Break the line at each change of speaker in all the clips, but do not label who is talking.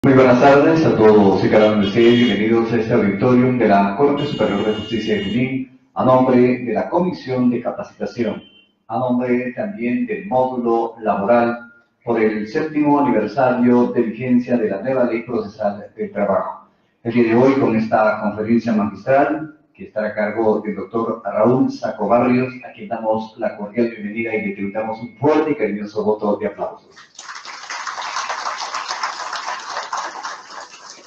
Muy buenas tardes a todos y cada uno de ustedes. Bienvenidos a este auditorium de la Corte Superior de Justicia de Junín, a nombre de la Comisión de Capacitación, a nombre también del módulo laboral por el 7º aniversario de vigencia de la nueva Ley Procesal del Trabajo. El día de hoy, con esta conferencia magistral, que estará a cargo del doctor Raúl Saco Barrios, a quien damos la cordial bienvenida y le tributamos un fuerte y cariñoso voto de aplausos.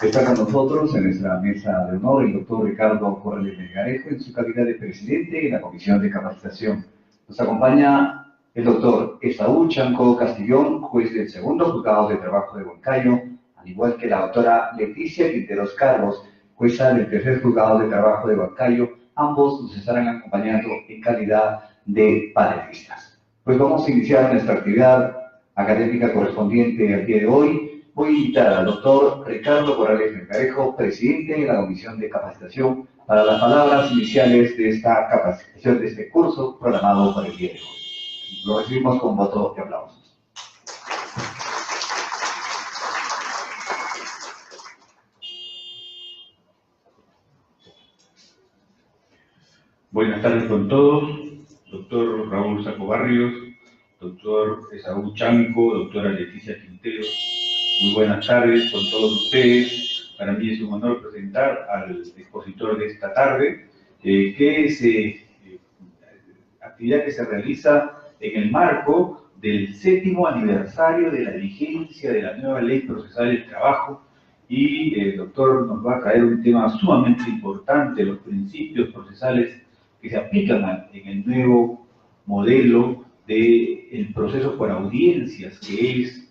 Está con nosotros en nuestra mesa de honor el doctor Ricardo Corrales Melgarejo en su calidad de presidente de la Comisión de Capacitación. Nos acompaña el doctor Esaú Chanco Castillón, juez del segundo juzgado de trabajo de Huancayo, al igual que la doctora Leticia Quinteros Carlos, jueza del tercer juzgado de trabajo de Huancayo. Ambos nos estarán acompañando en calidad de panelistas. Pues vamos a iniciar nuestra actividad académica correspondiente al día de hoy. Voy a invitar al doctor Ricardo Corrales Melgarejo, presidente de la Comisión de Capacitación, para las palabras iniciales de esta capacitación, de este curso programado para el día de hoy. Lo recibimos con voto de aplausos.
Buenas tardes con todos, doctor Raúl Saco Barrios, doctor Esaú Chanco, doctora Leticia Quinteros. Muy buenas tardes con todos ustedes. Para mí es un honor presentar al expositor de esta tarde, que es actividad que se realiza en el marco del 7º aniversario de la vigencia de la nueva Ley Procesal del Trabajo. Y el doctor nos va a traer un tema sumamente importante, los principios procesales que se aplican en el nuevo modelo del proceso por audiencias, que es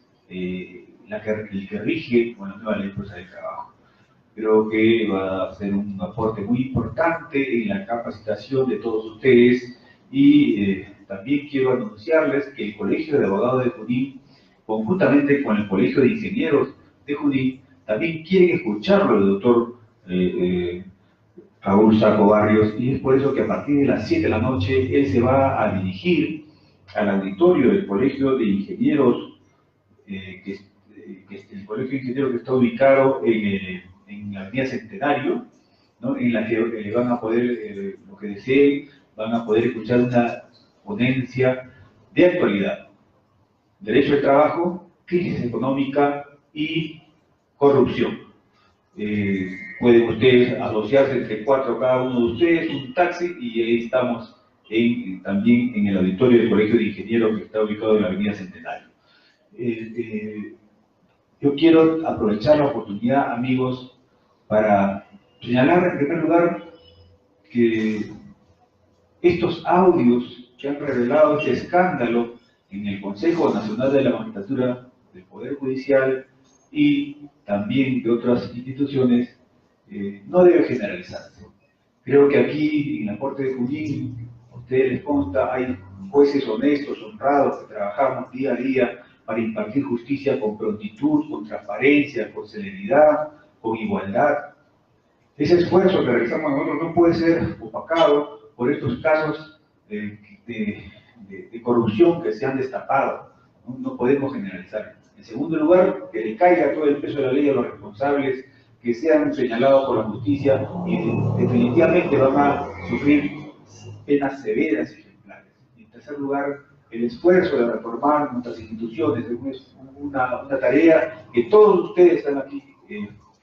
el que rige con la nueva Ley Procesal del Trabajo. Creo que va a ser un aporte muy importante en la capacitación de todos ustedes y también quiero anunciarles que el Colegio de Abogados de Junín, conjuntamente con el Colegio de Ingenieros de Junín, también quieren escucharlo el doctor Raúl Saco Barrios, y es por eso que a partir de las 7 de la noche él se va a dirigir al auditorio del Colegio de Ingenieros, el Colegio de Ingenieros que está ubicado en la Avenida Centenario, ¿no? En la que van a poder, lo que deseen, van a poder escuchar una ponencia de actualidad, derecho del trabajo, crisis económica y corrupción. Pueden ustedes asociarse entre 4 cada uno de ustedes, un taxi, y ahí estamos también en el auditorio del Colegio de Ingenieros que está ubicado en la Avenida Centenario. Yo quiero aprovechar la oportunidad, amigos, para señalar en primer lugar que estos audios que han revelado este escándalo en el Consejo Nacional de la Magistratura del Poder Judicial y también de otras instituciones no debe generalizarse. Creo que aquí en la Corte de Junín, a ustedes les consta, hay jueces honestos, honrados, que trabajamos día a día para impartir justicia con prontitud, con transparencia, con celeridad, con igualdad. Ese esfuerzo que realizamos nosotros no puede ser opacado por estos casos de corrupción que se han destapado. No podemos generalizar. En segundo lugar, que le caiga todo el peso de la ley a los responsables que sean señalados por la justicia y definitivamente van a sufrir penas severas y ejemplares. En tercer lugar, el esfuerzo de reformar nuestras instituciones es una tarea que todos ustedes están aquí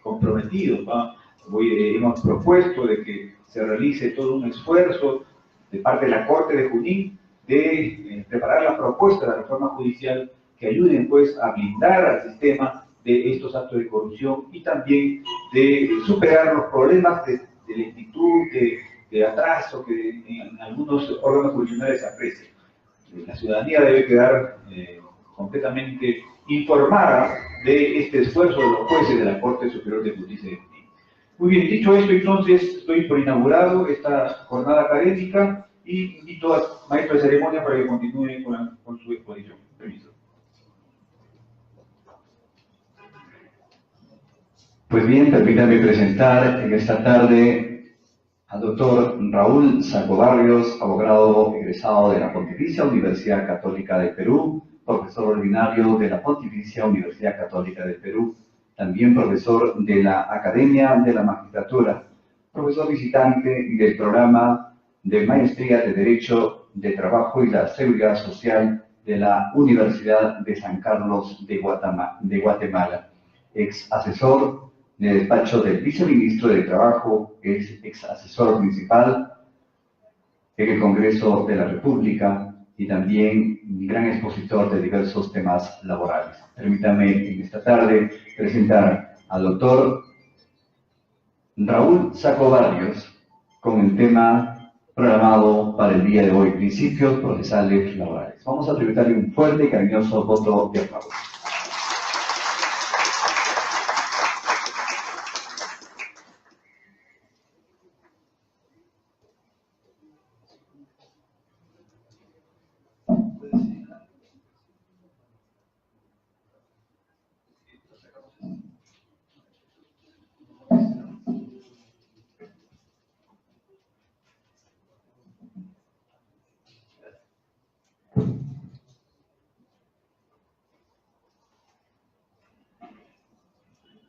comprometidos, ¿no? Hemos propuesto de que se realice todo un esfuerzo de parte de la Corte de Junín de preparar la propuesta de reforma judicial que ayuden pues a blindar al sistema de estos actos de corrupción y también de superar los problemas de lentitud, de atraso que en algunos órganos jurisdiccionales se aprecia. La ciudadanía debe quedar completamente informada de este esfuerzo de los jueces de la Corte Superior de Justicia de Junín. Muy bien, dicho esto, entonces, estoy por inaugurado esta jornada académica y invito al maestro de ceremonia para que continúe con su exposición. Permiso.
Pues bien, permítanme presentar en esta tarde al doctor Raúl Saco Barrios, abogado egresado de la Pontificia Universidad Católica del Perú, profesor ordinario de la Pontificia Universidad Católica del Perú, también profesor de la Academia de la Magistratura, profesor visitante del programa de Maestría de Derecho de Trabajo y la Seguridad Social de la Universidad de San Carlos de Guatemala, ex asesor de despacho del viceministro de Trabajo, es ex asesor principal en el Congreso de la República y también gran expositor de diversos temas laborales. Permítame en esta tarde presentar al doctor Raúl Sacobarrios con el tema programado para el día de hoy, Principios Procesales Laborales. Vamos a tributarle un fuerte y cariñoso voto de aplauso.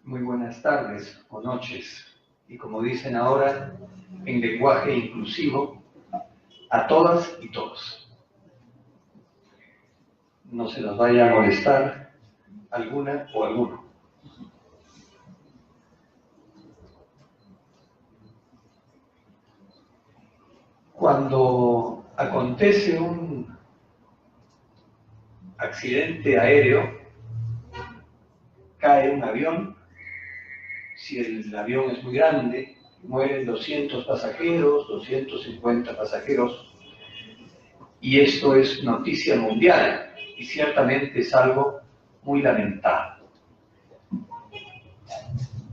Muy buenas tardes o noches, y como dicen ahora, en lenguaje inclusivo, a todas y todos. No se nos vaya a molestar alguna o alguno. Cuando acontece un accidente aéreo, cae un avión. Si el avión es muy grande, mueren 200 pasajeros, 250 pasajeros, y esto es noticia mundial, y ciertamente es algo muy lamentable.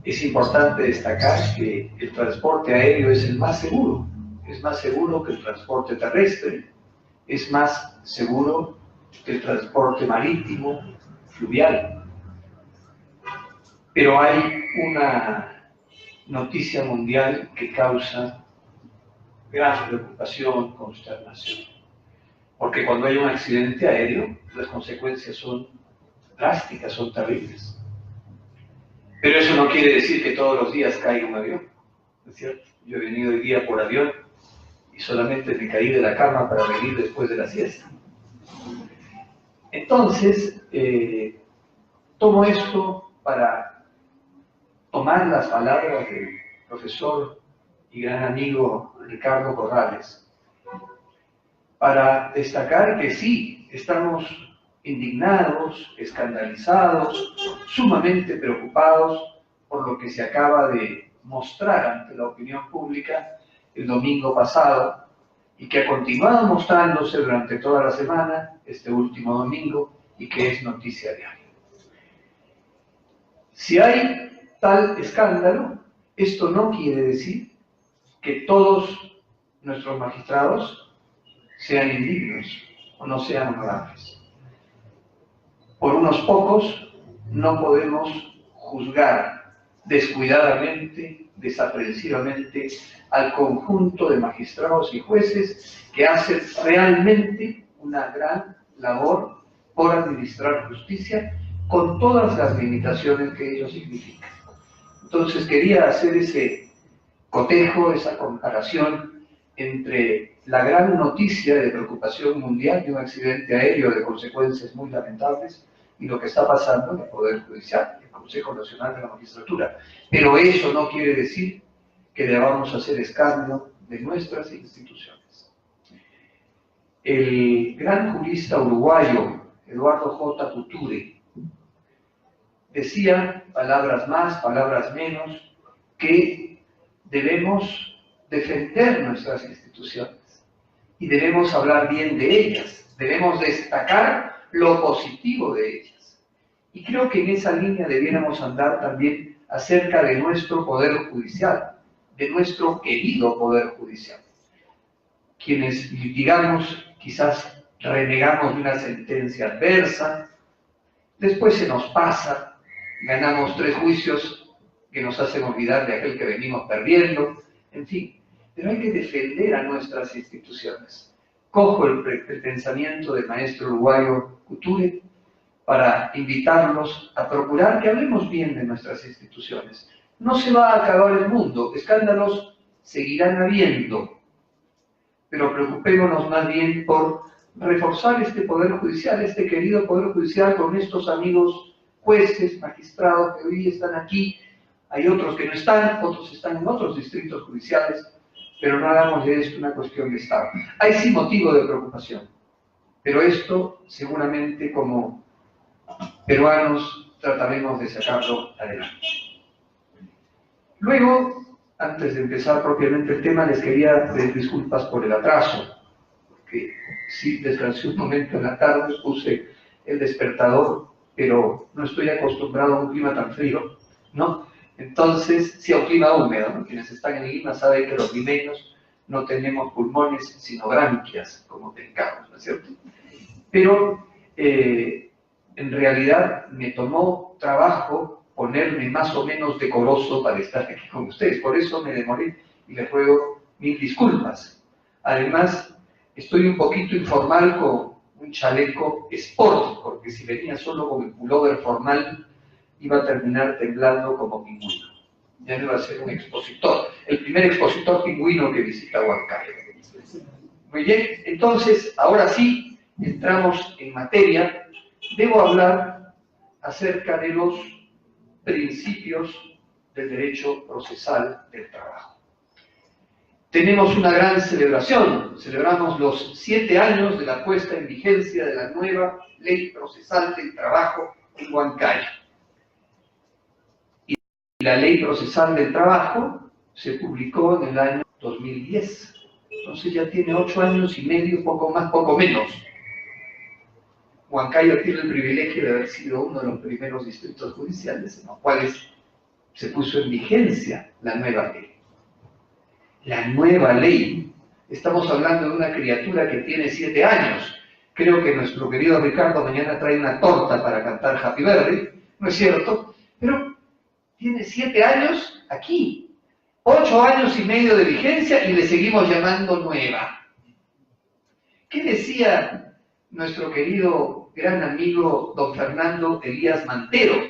Es importante destacar que el transporte aéreo es el más seguro que el transporte terrestre, es más seguro que el transporte marítimo, fluvial. Pero hay una noticia mundial que causa gran preocupación, consternación. Porque cuando hay un accidente aéreo, las consecuencias son drásticas, son terribles. Pero eso no quiere decir que todos los días caiga un avión, ¿no es cierto? Yo he venido hoy día por avión y solamente me caí de la cama para venir después de la siesta. Entonces, tomo esto para tomar las palabras del profesor y gran amigo Ricardo Corrales, para destacar que sí, estamos indignados, escandalizados, sumamente preocupados por lo que se acaba de mostrar ante la opinión pública el domingo pasado y que ha continuado mostrándose durante toda la semana, este último domingo, y que es noticia diaria. Si hay tal escándalo, esto no quiere decir que todos nuestros magistrados sean indignos o no sean honorables. Por unos pocos no podemos juzgar descuidadamente, desaprensivamente al conjunto de magistrados y jueces que hacen realmente una gran labor por administrar justicia con todas las limitaciones que ello significa. Entonces quería hacer ese cotejo, esa comparación entre la gran noticia de preocupación mundial de un accidente aéreo de consecuencias muy lamentables y lo que está pasando en el Poder Judicial, el Consejo Nacional de la Magistratura. Pero eso no quiere decir que debamos hacer escándalo de nuestras instituciones. El gran jurista uruguayo Eduardo J. Couture decía, palabras más, palabras menos, que debemos defender nuestras instituciones y debemos hablar bien de ellas, debemos destacar lo positivo de ellas. Y creo que en esa línea debiéramos andar también acerca de nuestro Poder Judicial, de nuestro querido Poder Judicial. Quienes litigamos, quizás renegamos de una sentencia adversa, después se nos pasa, ganamos 3 juicios que nos hacen olvidar de aquel que venimos perdiendo, en fin, pero hay que defender a nuestras instituciones. Cojo el pensamiento del maestro uruguayo Couture, para invitarlos a procurar que hablemos bien de nuestras instituciones. No se va a acabar el mundo, escándalos seguirán habiendo, pero preocupémonos más bien por reforzar este Poder Judicial, este querido Poder Judicial, con estos amigos jueces, magistrados que hoy están aquí. Hay otros que no están, otros están en otros distritos judiciales, pero no hagamos de esto una cuestión de Estado. Hay sí motivo de preocupación, pero esto seguramente como peruanos trataremos de sacarlo adelante. Luego, antes de empezar propiamente el tema, les quería pedir disculpas por el atraso, porque sí descansé un momento en la tarde, puse el despertador, pero no estoy acostumbrado a un clima tan frío, ¿no? Entonces, sí, a un clima húmedo, ¿no? Quienes están en Lima saben que los limeños no tenemos pulmones, sino branquias, como tencamos, ¿no es cierto? Pero, en realidad, me tomó trabajo ponerme más o menos decoroso para estar aquí con ustedes. Por eso me demoré y les ruego mil disculpas. Además, estoy un poquito informal con un chaleco sport, porque si venía solo con el pullover formal, iba a terminar temblando como pingüino. Ya no iba a ser un expositor, el primer expositor pingüino que visita Huancayo. Muy bien, entonces, ahora sí, entramos en materia. Debo hablar acerca de los principios del derecho procesal del trabajo. Tenemos una gran celebración, celebramos los 7 años de la puesta en vigencia de la nueva Ley Procesal del Trabajo en Huancayo. Y la Ley Procesal del Trabajo se publicó en el año 2010, entonces ya tiene 8 años y medio, poco más, poco menos. Huancayo tiene el privilegio de haber sido uno de los primeros distritos judiciales en los cuales se puso en vigencia la nueva ley. La nueva ley, estamos hablando de una criatura que tiene 7 años. Creo que nuestro querido Ricardo mañana trae una torta para cantar Happy Birthday, ¿no es cierto? Pero tiene 7 años aquí, 8 años y medio de vigencia y le seguimos llamando nueva. ¿Qué decía nuestro querido gran amigo don Fernando Elías Mantero?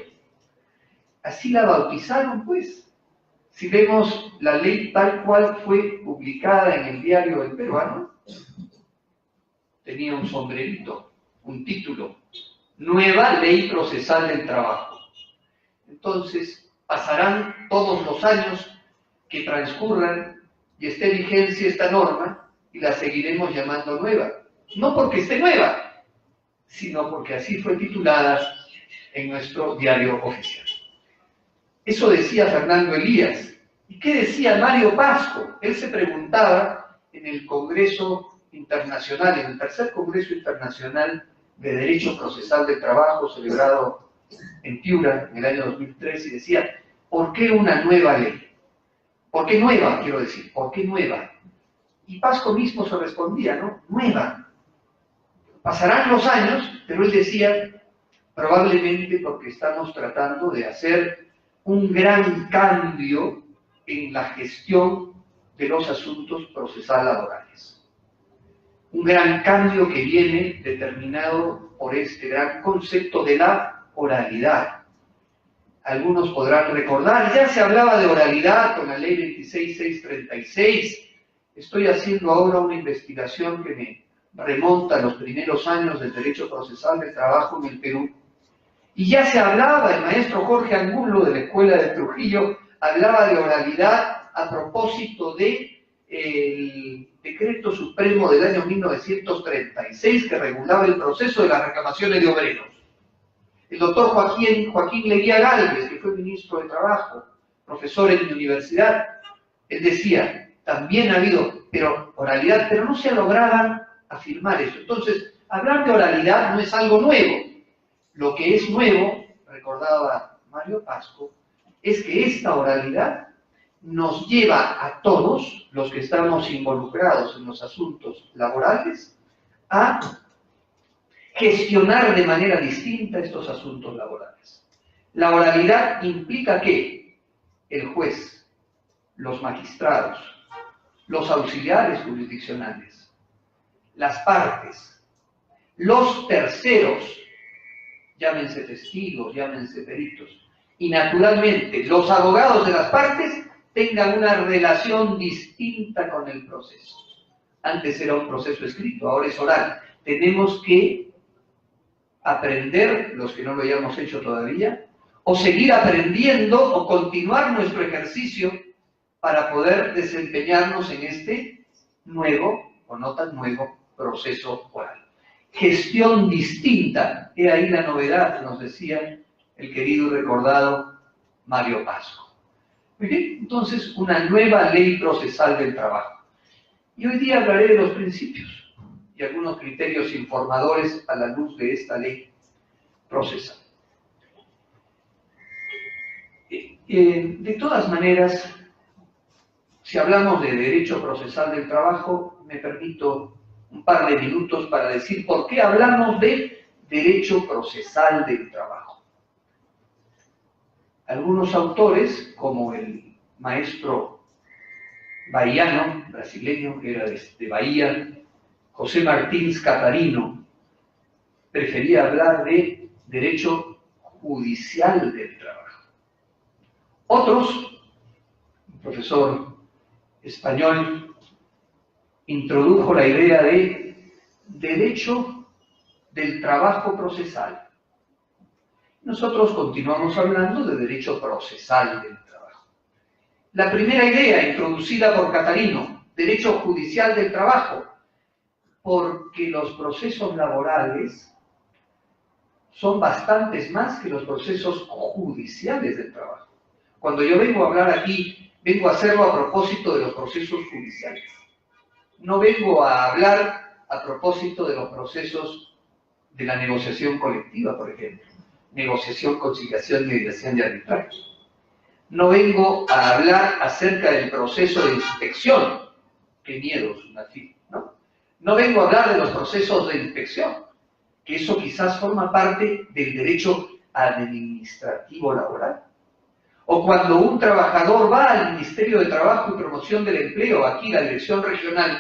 Así la bautizaron, pues. Si vemos la ley tal cual fue publicada en el Diario del Peruano, tenía un sombrerito, un título: Nueva Ley Procesal del Trabajo. Entonces, pasarán todos los años que transcurran y esté en vigencia esta norma y la seguiremos llamando nueva. No porque esté nueva, sino porque así fue titulada en nuestro diario oficial. Eso decía Fernando Elías. ¿Y qué decía Mario Pasco? Él se preguntaba en el Congreso Internacional, en el tercer Congreso Internacional de Derecho Procesal del Trabajo, celebrado en Piura en el año 2003, y decía, ¿por qué una nueva ley? ¿Por qué nueva, quiero decir? ¿Por qué nueva? Y Pasco mismo se respondía, ¿no? Nueva. Pasarán los años, pero él decía, probablemente porque estamos tratando de hacer un gran cambio en la gestión de los asuntos procesal laborales. Un gran cambio que viene determinado por este gran concepto de la oralidad. Algunos podrán recordar, ya se hablaba de oralidad con la ley 26636. Estoy haciendo ahora una investigación que me remonta a los primeros años del derecho procesal del trabajo en el Perú. Y ya se hablaba, el maestro Jorge Angulo de la Escuela de Trujillo hablaba de oralidad a propósito del Decreto Supremo del año 1936 que regulaba el proceso de las reclamaciones de obreros. El doctor Joaquín Leguía Gálvez, que fue ministro de Trabajo, profesor en mi universidad, él decía, también ha habido oralidad, pero no se lograba afirmar eso. Entonces, hablar de oralidad no es algo nuevo. Lo que es nuevo, recordaba Mario Pasco, es que esta oralidad nos lleva a todos los que estamos involucrados en los asuntos laborales a gestionar de manera distinta estos asuntos laborales. La oralidad implica que el juez, los magistrados, los auxiliares jurisdiccionales, las partes, los terceros, llámense testigos, llámense peritos. Y naturalmente, los abogados de las partes tengan una relación distinta con el proceso. Antes era un proceso escrito, ahora es oral. Tenemos que aprender, los que no lo hayamos hecho todavía, o seguir aprendiendo o continuar nuestro ejercicio para poder desempeñarnos en este nuevo, o no tan nuevo, proceso oral. Gestión distinta, he ahí la novedad, nos decía el querido y recordado Mario Pasco. Muy bien, entonces una nueva ley procesal del trabajo. Y hoy día hablaré de los principios y algunos criterios informadores a la luz de esta ley procesal. De todas maneras, si hablamos de derecho procesal del trabajo, me permito un par de minutos para decir por qué hablamos de derecho procesal del trabajo. Algunos autores, como el maestro bahiano, brasileño, que era de Bahía, José Martins Catarino, prefería hablar de derecho judicial del trabajo. Otros, un profesor español, introdujo la idea de derecho del trabajo procesal. Nosotros continuamos hablando de derecho procesal del trabajo. La primera idea introducida por Catarino, derecho judicial del trabajo, porque los procesos laborales son bastantes más que los procesos judiciales del trabajo. Cuando yo vengo a hablar aquí, vengo a hacerlo a propósito de los procesos judiciales. No vengo a hablar a propósito de los procesos de la negociación colectiva, por ejemplo. Negociación, conciliación, mediación y arbitraje. No vengo a hablar acerca del proceso de inspección. Qué miedo es una FIP, ¿no? No vengo a hablar de los procesos de inspección, que eso quizás forma parte del derecho administrativo laboral. O cuando un trabajador va al Ministerio de Trabajo y Promoción del Empleo, aquí la dirección regional,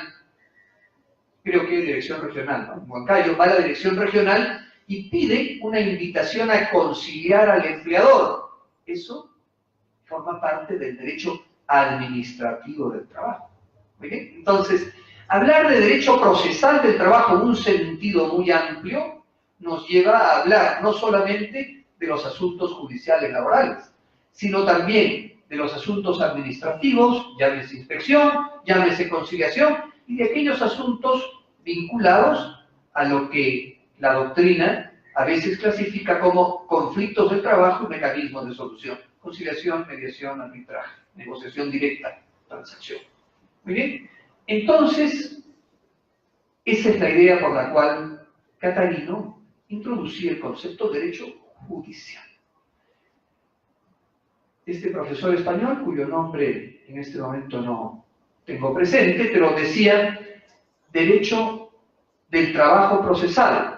creo que es dirección regional, ¿no? En Huancayo va a la dirección regional y pide una invitación a conciliar al empleador. Eso forma parte del derecho administrativo del trabajo. ¿Muy bien? Entonces, hablar de derecho procesal del trabajo en un sentido muy amplio nos lleva a hablar no solamente de los asuntos judiciales laborales, sino también de los asuntos administrativos, llámese inspección, llámese conciliación, y de aquellos asuntos vinculados a lo que la doctrina a veces clasifica como conflictos de trabajo y mecanismos de solución. Conciliación, mediación, arbitraje, negociación directa, transacción. Muy bien. Entonces, esa es la idea por la cual Catarino introducía el concepto de derecho judicial. Este profesor español, cuyo nombre en este momento no tengo presente, pero decía derecho del trabajo procesal,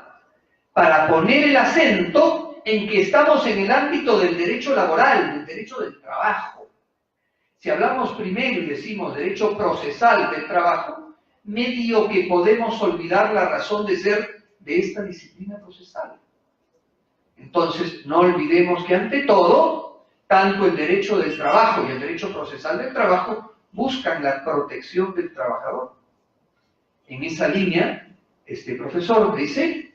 para poner el acento en que estamos en el ámbito del derecho laboral, del derecho del trabajo. Si hablamos primero y decimos derecho procesal del trabajo, medio que podemos olvidar la razón de ser de esta disciplina procesal. Entonces, no olvidemos que ante todo, tanto el derecho del trabajo y el derecho procesal del trabajo buscan la protección del trabajador. En esa línea, este profesor dice,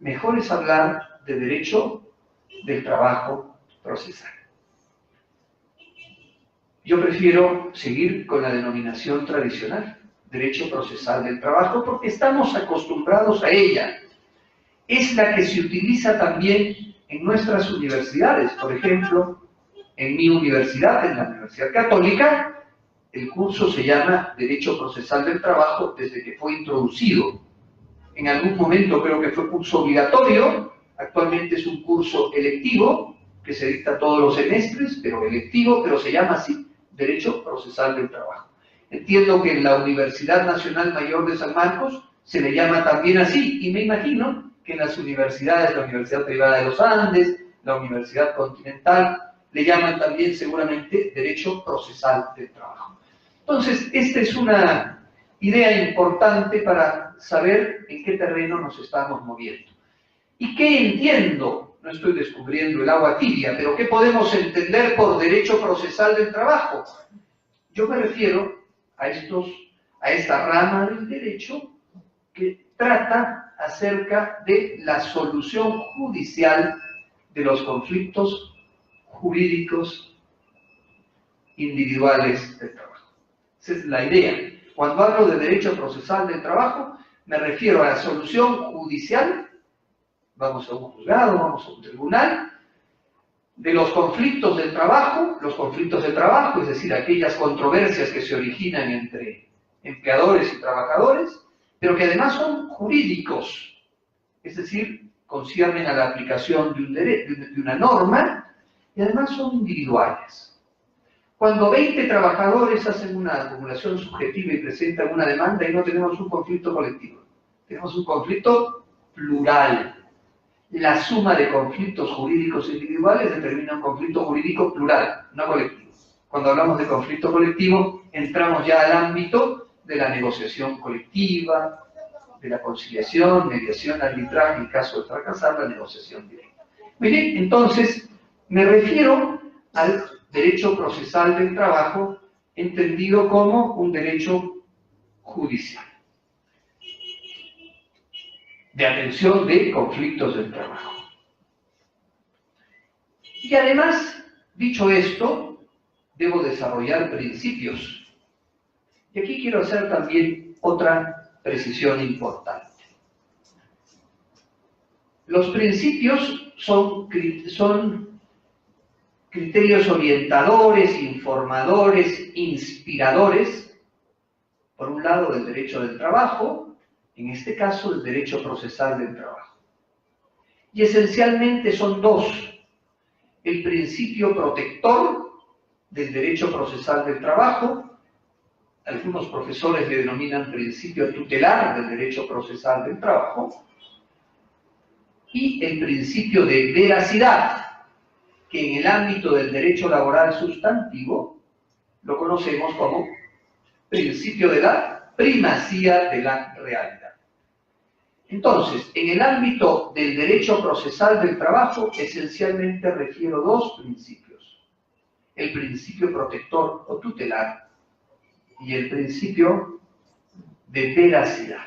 mejor es hablar de derecho del trabajo procesal. Yo prefiero seguir con la denominación tradicional, derecho procesal del trabajo, porque estamos acostumbrados a ella. Es la que se utiliza también en nuestras universidades. Por ejemplo, en mi universidad, en la Universidad Católica, el curso se llama Derecho Procesal del Trabajo desde que fue introducido. En algún momento creo que fue curso obligatorio, actualmente es un curso electivo, que se dicta todos los semestres, pero electivo, pero se llama así, Derecho Procesal del Trabajo. Entiendo que en la Universidad Nacional Mayor de San Marcos se le llama también así, y me imagino que en las universidades, la Universidad Privada de los Andes, la Universidad Continental, le llaman también seguramente Derecho Procesal del Trabajo. Entonces, esta es una idea importante para saber en qué terreno nos estamos moviendo. ¿Y qué entiendo no estoy descubriendo el agua tibia, pero ¿qué podemos entender por derecho procesal del trabajo? Yo me refiero a esta rama del derecho que trata acerca de la solución judicial de los conflictos jurídicos individuales del trabajo. Esa es la idea. Cuando hablo de derecho procesal del trabajo, me refiero a la solución judicial, vamos a un juzgado, vamos a un tribunal, de los conflictos del trabajo, es decir, aquellas controversias que se originan entre empleadores y trabajadores, pero que además son jurídicos, es decir, conciernen a la aplicación de una norma y además son individuales. Cuando 20 trabajadores hacen una acumulación subjetiva y presentan una demanda, y no tenemos un conflicto colectivo, tenemos un conflicto plural. La suma de conflictos jurídicos individuales determina un conflicto jurídico plural, no colectivo. Cuando hablamos de conflicto colectivo, entramos ya al ámbito de la negociación colectiva, de la conciliación, mediación, arbitraje, en caso de fracasar, la negociación directa. Muy bien, entonces, me refiero al derecho procesal del trabajo, entendido como un derecho judicial, de atención de conflictos del trabajo. Y además, dicho esto, debo desarrollar principios. Y aquí quiero hacer también otra precisión importante. Los principios son criterios orientadores, informadores, inspiradores, por un lado del derecho del trabajo, en este caso el derecho procesal del trabajo. Y esencialmente son dos: el principio protector del derecho procesal del trabajo, algunos profesores le denominan principio tutelar del derecho procesal del trabajo, y el principio de veracidad, que en el ámbito del derecho laboral sustantivo lo conocemos como principio de la primacía de la realidad. Entonces, en el ámbito del derecho procesal del trabajo, esencialmente refiero dos principios: el principio protector o tutelar y el principio de veracidad.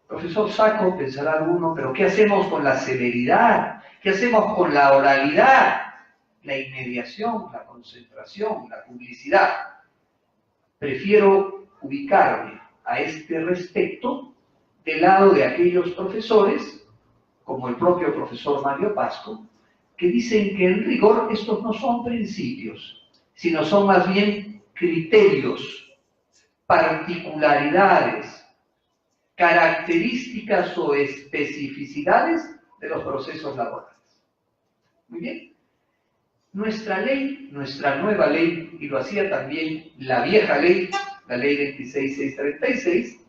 Profesor Sacco, pensará alguno, pero ¿qué hacemos con la celeridad? ¿Qué hacemos con la oralidad? La inmediación, la concentración, la publicidad. Prefiero ubicarme a este respecto del lado de aquellos profesores, como el propio profesor Mario Pasco, que dicen que en rigor estos no son principios, sino son más bien criterios, particularidades, características o especificidades de los procesos laborales. Muy bien. Nuestra ley, nuestra nueva ley, y lo hacía también la vieja ley, la ley 26636,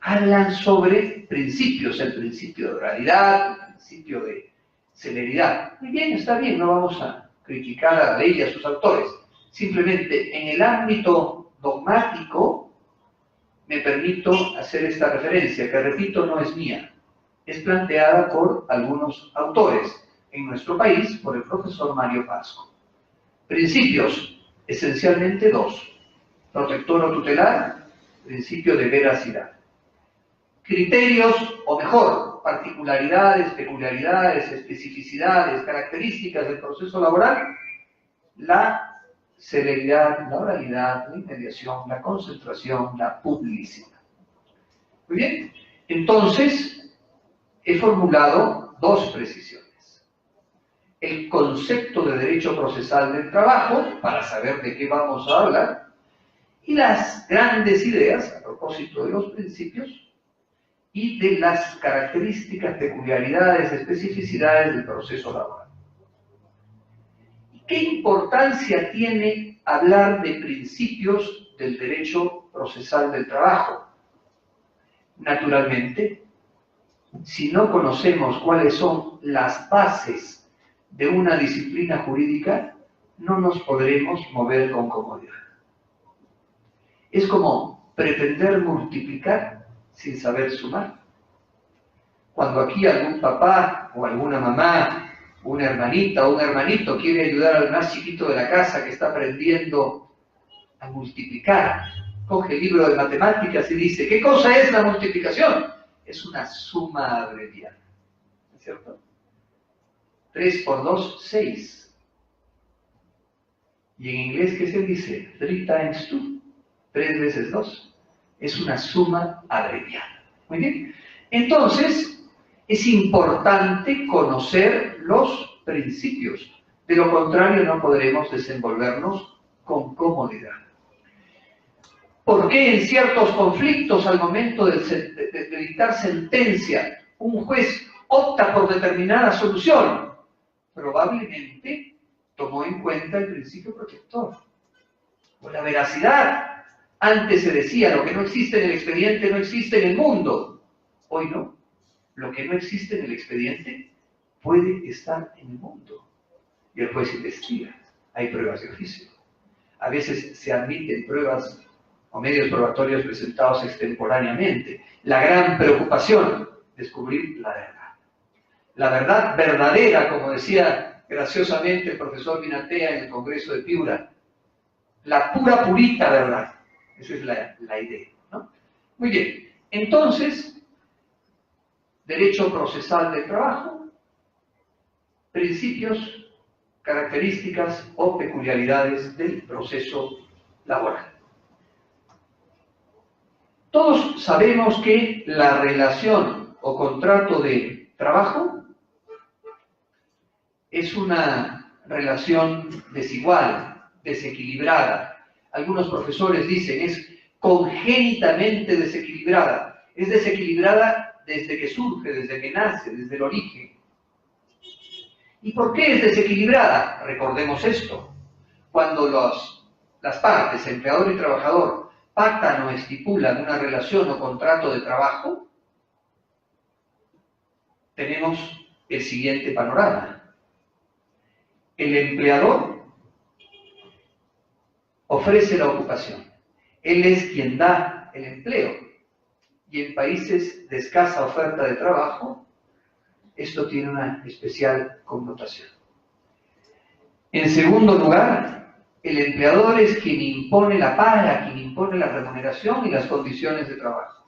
hablan sobre principios: el principio de oralidad, el principio de celeridad. Muy bien, está bien, no vamos a criticar a la ley y a sus autores. Simplemente en el ámbito dogmático me permito hacer esta referencia, que repito, no es mía, es planteada por algunos autores, en nuestro país por el profesor Mario Pasco. Principios, esencialmente dos: protector o tutelar, principio de veracidad. Criterios, o mejor, particularidades, peculiaridades, especificidades, características del proceso laboral: la celeridad, la oralidad, la inmediación, la concentración, la publicidad. Muy bien, entonces he formulado dos precisiones: el concepto de derecho procesal del trabajo, para saber de qué vamos a hablar, y las grandes ideas, a propósito de los principios, y de las características, peculiaridades, especificidades del proceso laboral. ¿Qué importancia tiene hablar de principios del derecho procesal del trabajo? Naturalmente, si no conocemos cuáles son las bases de una disciplina jurídica, no nos podremos mover con comodidad. Es como pretender multiplicar sin saber sumar. cuando aquí algún papá o alguna mamá, una hermanita o un hermanito quiere ayudar al más chiquito de la casa que está aprendiendo a multiplicar, coge el libro de matemáticas y dice, ¿qué cosa es la multiplicación? Es una suma abreviada, ¿no es cierto? 3 por 2, 6. Y en inglés, ¿qué se dice? 3 times 2, 3 veces 2. Es una suma abreviada. Muy bien. Entonces, es importante conocer los principios. De lo contrario, no podremos desenvolvernos con comodidad. ¿Por qué en ciertos conflictos, al momento de dictar sentencia, un juez opta por determinada solución? Probablemente tomó en cuenta el principio protector o la veracidad. Antes se decía, lo que no existe en el expediente no existe en el mundo. Hoy no. Lo que no existe en el expediente puede estar en el mundo. Y el juez investiga. Hay pruebas de oficio. A veces se admiten pruebas o medios probatorios presentados extemporáneamente. La gran preocupación, descubrir la verdad. La verdad verdadera, como decía graciosamente el profesor Binatea en el Congreso de Piura. La pura, purita verdad. Esa es la idea, ¿no? Muy bien. Entonces, derecho procesal del trabajo, principios, características o peculiaridades del proceso laboral. Todos sabemos que la relación o contrato de trabajo es una relación desigual, desequilibrada. Algunos profesores dicen es congénitamente desequilibrada. Es desequilibrada desde que surge, desde que nace, desde el origen. ¿Y por qué es desequilibrada? Recordemos esto. Cuando las partes, empleador y trabajador, pactan o estipulan una relación o contrato de trabajo, tenemos el siguiente panorama. El empleador ofrece la ocupación. Él es quien da el empleo. Y en países de escasa oferta de trabajo, esto tiene una especial connotación. En segundo lugar, el empleador es quien impone la paga, quien impone la remuneración y las condiciones de trabajo.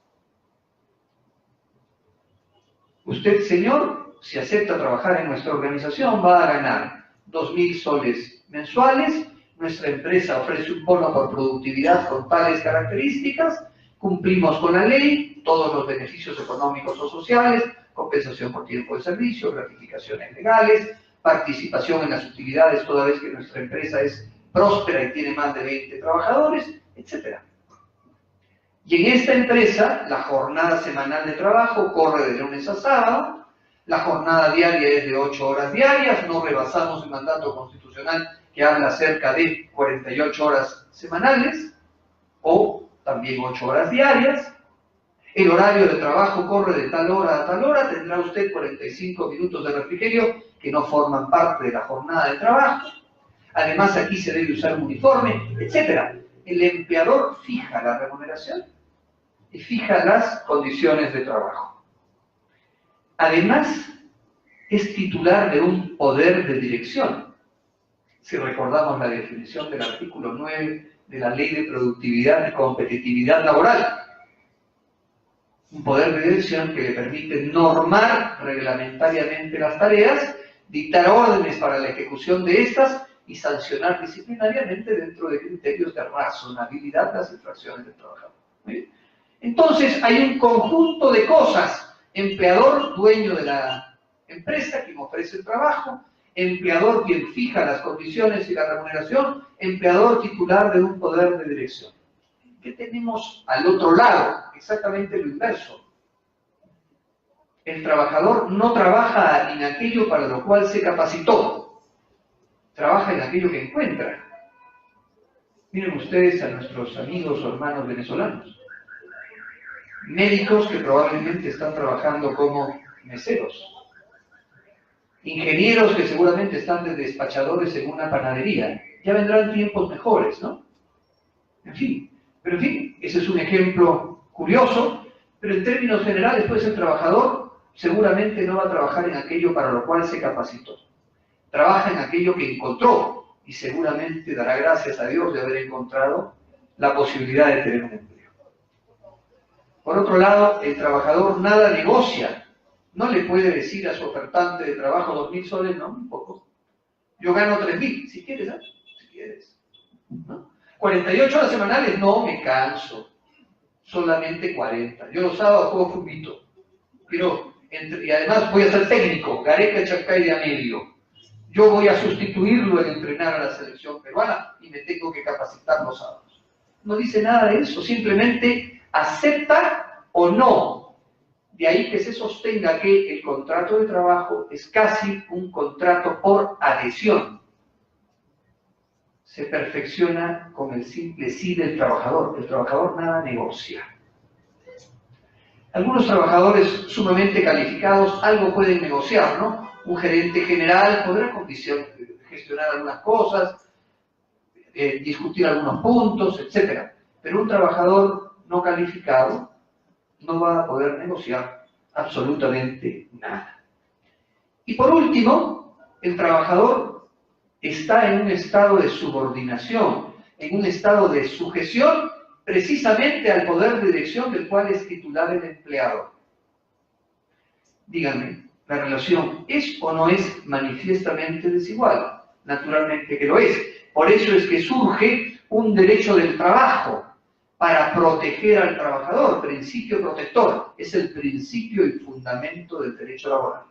Usted, señor, si acepta trabajar en nuestra organización, va a ganar 2.000 soles mensuales. Nuestra empresa ofrece un bono por productividad con tales características. Cumplimos con la ley, todos los beneficios económicos o sociales, compensación por tiempo de servicio, gratificaciones legales, participación en las utilidades toda vez que nuestra empresa es próspera y tiene más de 20 trabajadores, etc. Y en esta empresa, la jornada semanal de trabajo corre de lunes a sábado, la jornada diaria es de 8 horas diarias, no rebasamos el mandato constitucional que habla cerca de 48 horas semanales, o también 8 horas diarias. El horario de trabajo corre de tal hora a tal hora, tendrá usted 45 minutos de refrigerio que no forman parte de la jornada de trabajo. Además, aquí se debe usar un uniforme, etc. El empleador fija la remuneración y fija las condiciones de trabajo. Además, es titular de un poder de dirección. Si recordamos la definición del artículo 9 de la Ley de Productividad y Competitividad Laboral, un poder de dirección que le permite normar reglamentariamente las tareas, dictar órdenes para la ejecución de estas y sancionar disciplinariamente dentro de criterios de razonabilidad las infracciones del trabajador. ¿Sí? Entonces, hay un conjunto de cosas. Empleador, dueño de la empresa, quien ofrece el trabajo. Empleador, quien fija las condiciones y la remuneración. Empleador, titular de un poder de dirección. ¿Qué tenemos al otro lado? Exactamente lo inverso. El trabajador no trabaja en aquello para lo cual se capacitó. Trabaja en aquello que encuentra. Miren ustedes a nuestros amigos o hermanos venezolanos. Médicos que probablemente están trabajando como meseros. Ingenieros que seguramente están de despachadores en una panadería. Ya vendrán tiempos mejores, ¿no? En fin. Pero en fin, ese es un ejemplo curioso, pero en términos generales, pues el trabajador seguramente no va a trabajar en aquello para lo cual se capacitó. Trabaja en aquello que encontró y seguramente dará gracias a Dios de haber encontrado la posibilidad de tener un empleo. Por otro lado, el trabajador nada negocia. No le puede decir a su ofertante de trabajo 2.000 soles, no, un poco. Yo gano 3.000, si quieres, ¿eh? Si quieres. ¿No? 48 horas semanales, no, me canso. Solamente 40. Yo los sábados juego fútbol. Y además voy a ser técnico, Gareca Chancay de Amelio. Yo voy a sustituirlo en entrenar a la selección peruana y me tengo que capacitar los sábados. No dice nada de eso, simplemente acepta o no. De ahí que se sostenga que el contrato de trabajo es casi un contrato por adhesión. Se perfecciona con el simple sí del trabajador. El trabajador nada negocia. Algunos trabajadores sumamente calificados algo pueden negociar, ¿no? Un gerente general podrá gestionar algunas cosas, discutir algunos puntos, etc. Pero un trabajador no calificado no va a poder negociar absolutamente nada. Y por último, el trabajador está en un estado de subordinación, en un estado de sujeción precisamente al poder de dirección del cual es titular el empleador. Díganme, ¿la relación es o no es manifiestamente desigual? Naturalmente que lo es. Por eso es que surge un derecho del trabajo para proteger al trabajador, principio protector. Es el principio y fundamento del derecho laboral.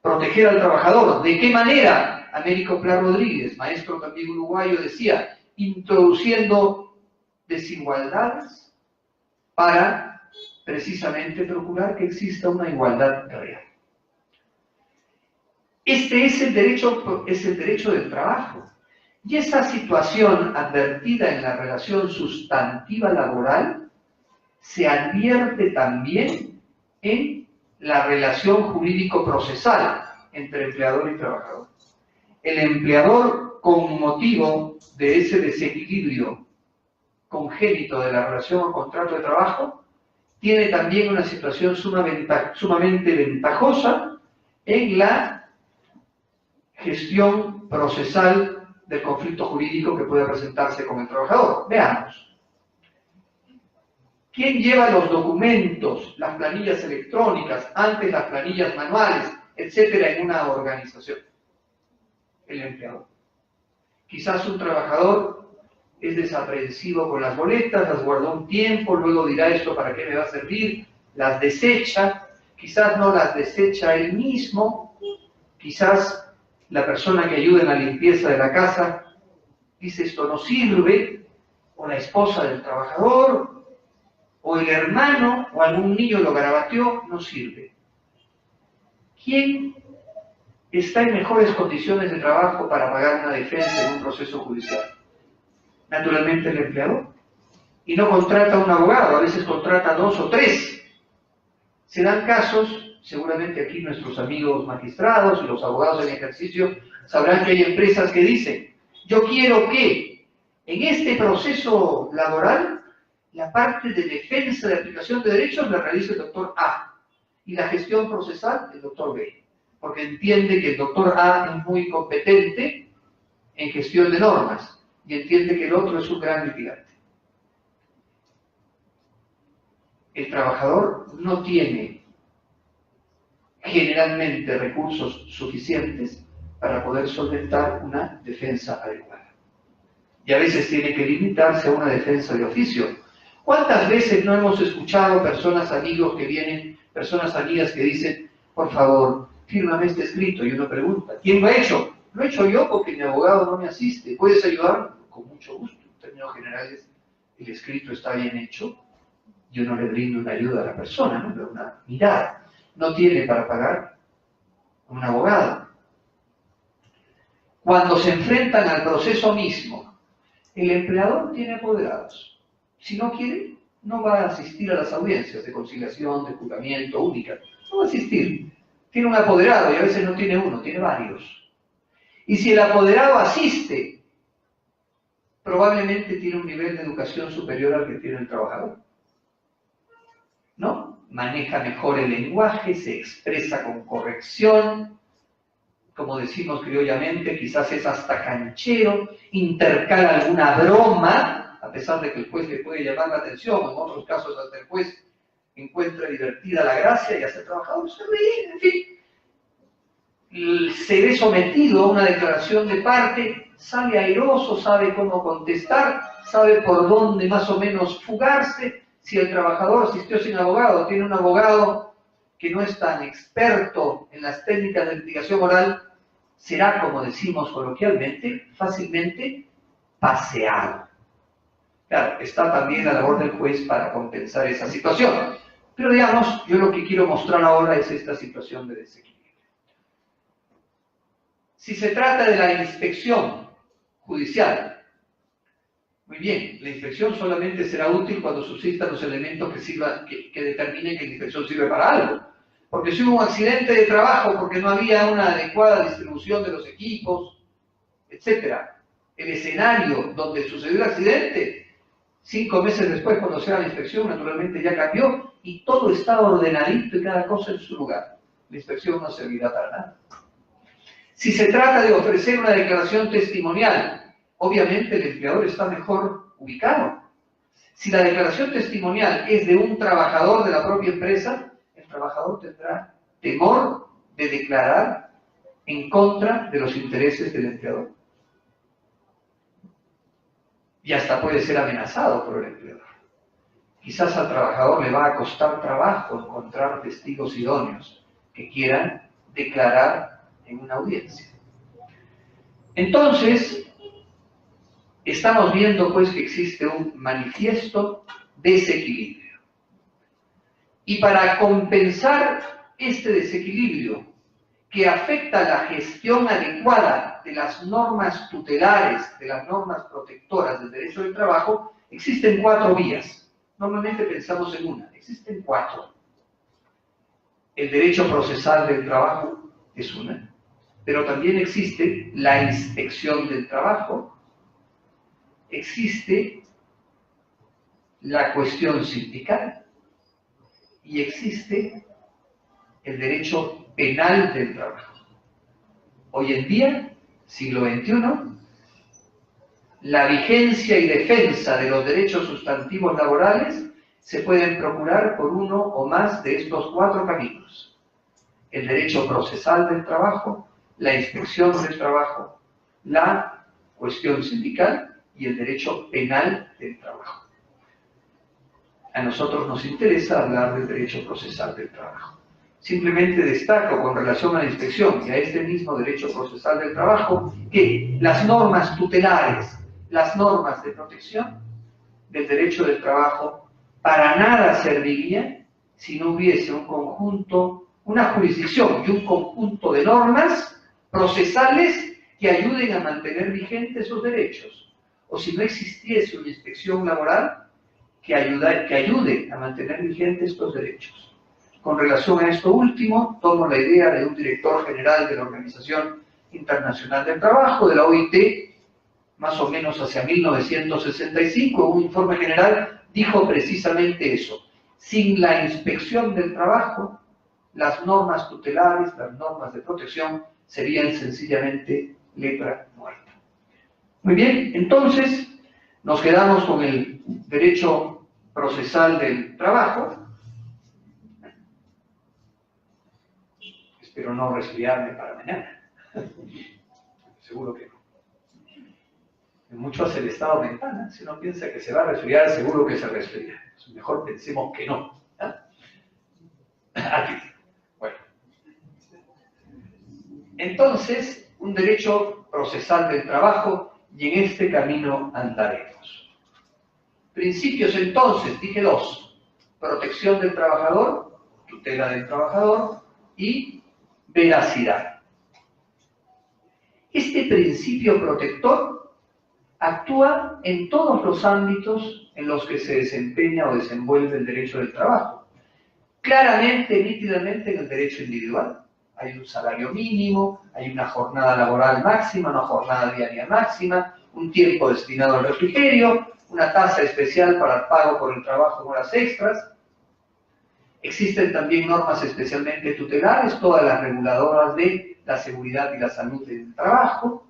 Proteger al trabajador. ¿De qué manera? Américo Pla Rodríguez, maestro también uruguayo, decía, introduciendo desigualdades para precisamente procurar que exista una igualdad real. Este es el derecho del trabajo. Y esa situación advertida en la relación sustantiva laboral se advierte también en la relación jurídico-procesal entre empleador y trabajador. El empleador, con motivo de ese desequilibrio congénito de la relación o contrato de trabajo, tiene también una situación sumamente ventajosa en la gestión procesal del conflicto jurídico que puede presentarse con el trabajador. Veamos. ¿Quién lleva los documentos, las planillas electrónicas, antes las planillas manuales, etcétera, en una organización? El empleador. Quizás un trabajador es desaprensivo con las boletas, las guardó un tiempo, luego dirá esto para qué me va a servir, las desecha, quizás no las desecha él mismo, quizás la persona que ayuda en la limpieza de la casa dice esto no sirve, o la esposa del trabajador, o el hermano, o algún niño lo garabateó, no sirve. ¿Quién está en mejores condiciones de trabajo para pagar una defensa en un proceso judicial? Naturalmente el empleador. Y no contrata a un abogado, a veces contrata 2 o 3. Se dan casos, seguramente aquí nuestros amigos magistrados y los abogados en ejercicio sabrán que hay empresas que dicen, yo quiero que en este proceso laboral la parte de defensa de aplicación de derechos la realice el doctor A y la gestión procesal el doctor B, porque entiende que el doctor A es muy competente en gestión de normas y entiende que el otro es un gran litigante. El trabajador no tiene generalmente recursos suficientes para poder solventar una defensa adecuada. Y a veces tiene que limitarse a una defensa de oficio. ¿Cuántas veces no hemos escuchado personas amigos que vienen, personas amigas que dicen, por favor, fírmame este escrito? Y uno pregunta, ¿quién lo ha hecho? Lo he hecho yo porque mi abogado no me asiste. ¿Puedes ayudarme? Con mucho gusto. En términos generales, el escrito está bien hecho. Yo no le brindo una ayuda a la persona, ¿no? Pero una mirada. No tiene para pagar a un abogado. Cuando se enfrentan al proceso mismo, el empleador tiene apoderados. Si no quiere, no va a asistir a las audiencias de conciliación, de juzgamiento única. No va a asistir. Tiene un apoderado y a veces no tiene uno, tiene varios. Y si el apoderado asiste, probablemente tiene un nivel de educación superior al que tiene el trabajador. ¿No? maneja mejor el lenguaje, se expresa con corrección, como decimos criollamente, quizás es hasta canchero, intercala alguna broma, a pesar de que el juez le puede llamar la atención, en otros casos hasta el juez encuentra divertida la gracia y hace el trabajador se ríe, en fin. Se ve sometido a una declaración de parte, sale airoso, sabe cómo contestar, sabe por dónde más o menos fugarse. Si el trabajador asistió sin abogado, tiene un abogado que no es tan experto en las técnicas de litigación oral, será, como decimos coloquialmente, fácilmente paseado. Claro, está también la labor del juez para compensar esa situación. Pero digamos, yo lo que quiero mostrar ahora es esta situación de desequilibrio. Si se trata de la inspección judicial, muy bien, la inspección solamente será útil cuando subsistan los elementos que determinen que la inspección sirve para algo. Porque si hubo un accidente de trabajo, porque no había una adecuada distribución de los equipos, etc. El escenario donde sucedió el accidente, 5 meses después, cuando se haga la inspección, naturalmente ya cambió y todo estaba ordenadito y cada cosa en su lugar. La inspección no servirá para nada. Si se trata de ofrecer una declaración testimonial, obviamente el empleador está mejor ubicado. Si la declaración testimonial es de un trabajador de la propia empresa, el trabajador tendrá temor de declarar en contra de los intereses del empleador. Y hasta puede ser amenazado por el empleador. Quizás al trabajador le va a costar trabajo encontrar testigos idóneos que quieran declarar en una audiencia. Entonces, estamos viendo pues que existe un manifiesto desequilibrio. Y para compensar este desequilibrio que afecta la gestión adecuada de las normas tutelares, de las normas protectoras del derecho del trabajo, existen 4 vías. Normalmente pensamos en una, existen 4. El derecho procesal del trabajo es una, pero también existe la inspección del trabajo, existe la cuestión sindical y existe el derecho penal del trabajo. Hoy en día, siglo XXI, la vigencia y defensa de los derechos sustantivos laborales se pueden procurar por uno o más de estos 4 caminos. El derecho procesal del trabajo, la inspección del trabajo, la cuestión sindical y el derecho penal del trabajo. A nosotros nos interesa hablar del derecho procesal del trabajo. Simplemente destaco con relación a la inspección y a este mismo derecho procesal del trabajo que las normas tutelares, las normas de protección del derecho del trabajo para nada servirían si no hubiese un conjunto, una jurisdicción y un conjunto de normas procesales que ayuden a mantener vigentes esos derechos. O si no existiese una inspección laboral que ayude a mantener vigentes estos derechos. Con relación a esto último, tomo la idea de un director general de la Organización Internacional del Trabajo, de la OIT, más o menos hacia 1965, un informe general dijo precisamente eso. Sin la inspección del trabajo, las normas tutelares, las normas de protección, serían sencillamente letra muerta. Muy bien, entonces nos quedamos con el derecho procesal del trabajo. Espero no resfriarme para mañana. Seguro que no. Mucho hace el estado mental, ¿eh? Si uno piensa que se va a resfriar, seguro que se resfría. Mejor pensemos que no. Aquí. Bueno. Entonces, un derecho procesal del trabajo, y en este camino andaremos. Principios entonces, dije 2. Protección del trabajador, tutela del trabajador y veracidad. Este principio protector actúa en todos los ámbitos en los que se desempeña o desenvuelve el derecho del trabajo. Claramente, nítidamente en el derecho individual. Hay un salario mínimo, hay una jornada laboral máxima, una jornada diaria máxima, un tiempo destinado al refrigerio, una tasa especial para el pago por el trabajo en horas extras. Existen también normas especialmente tutelares, todas las reguladoras de la seguridad y la salud del trabajo,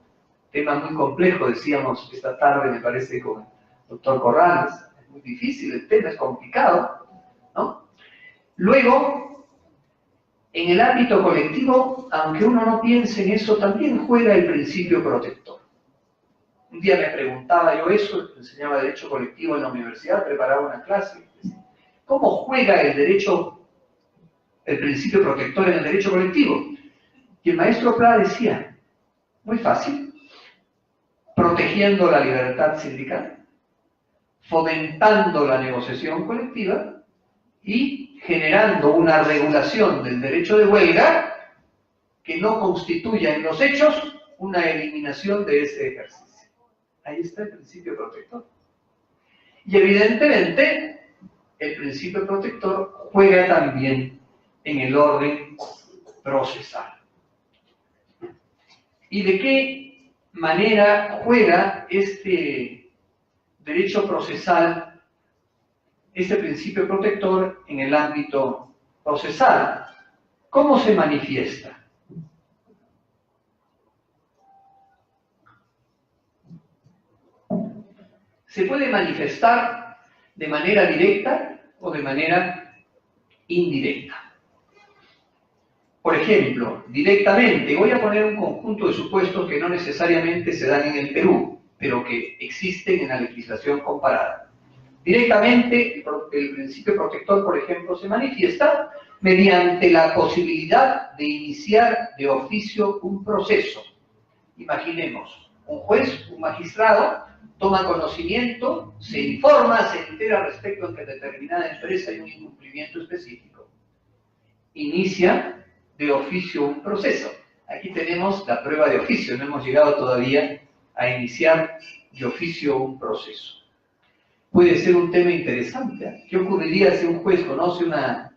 tema muy complejo, decíamos esta tarde, me parece, con el doctor Corrales, es muy difícil el tema, es complicado, ¿no? Luego, en el ámbito colectivo, aunque uno no piense en eso, también juega el principio protector. Un día me preguntaba yo eso, enseñaba Derecho Colectivo en la universidad, preparaba una clase. ¿Cómo juega el principio protector en el derecho colectivo? Y el maestro Pla decía, muy fácil, protegiendo la libertad sindical, fomentando la negociación colectiva y generando una regulación del derecho de huelga que no constituya en los hechos una eliminación de ese ejercicio. Ahí está el principio protector. Y evidentemente, el principio protector juega también en el orden procesal. ¿Y de qué manera juega este derecho procesal, este principio protector en el ámbito procesal? ¿Cómo se manifiesta? Se puede manifestar de manera directa o de manera indirecta. Por ejemplo, directamente, voy a poner un conjunto de supuestos que no necesariamente se dan en el Perú, pero que existen en la legislación comparada. Directamente, el principio protector, por ejemplo, se manifiesta mediante la posibilidad de iniciar de oficio un proceso. Imaginemos, un juez, un magistrado, toma conocimiento, se informa, se entera respecto a que en determinada empresa hay un incumplimiento específico. Inicia de oficio un proceso. Aquí tenemos la prueba de oficio, no hemos llegado todavía a iniciar de oficio un proceso. Puede ser un tema interesante. ¿Qué ocurriría si un juez conoce una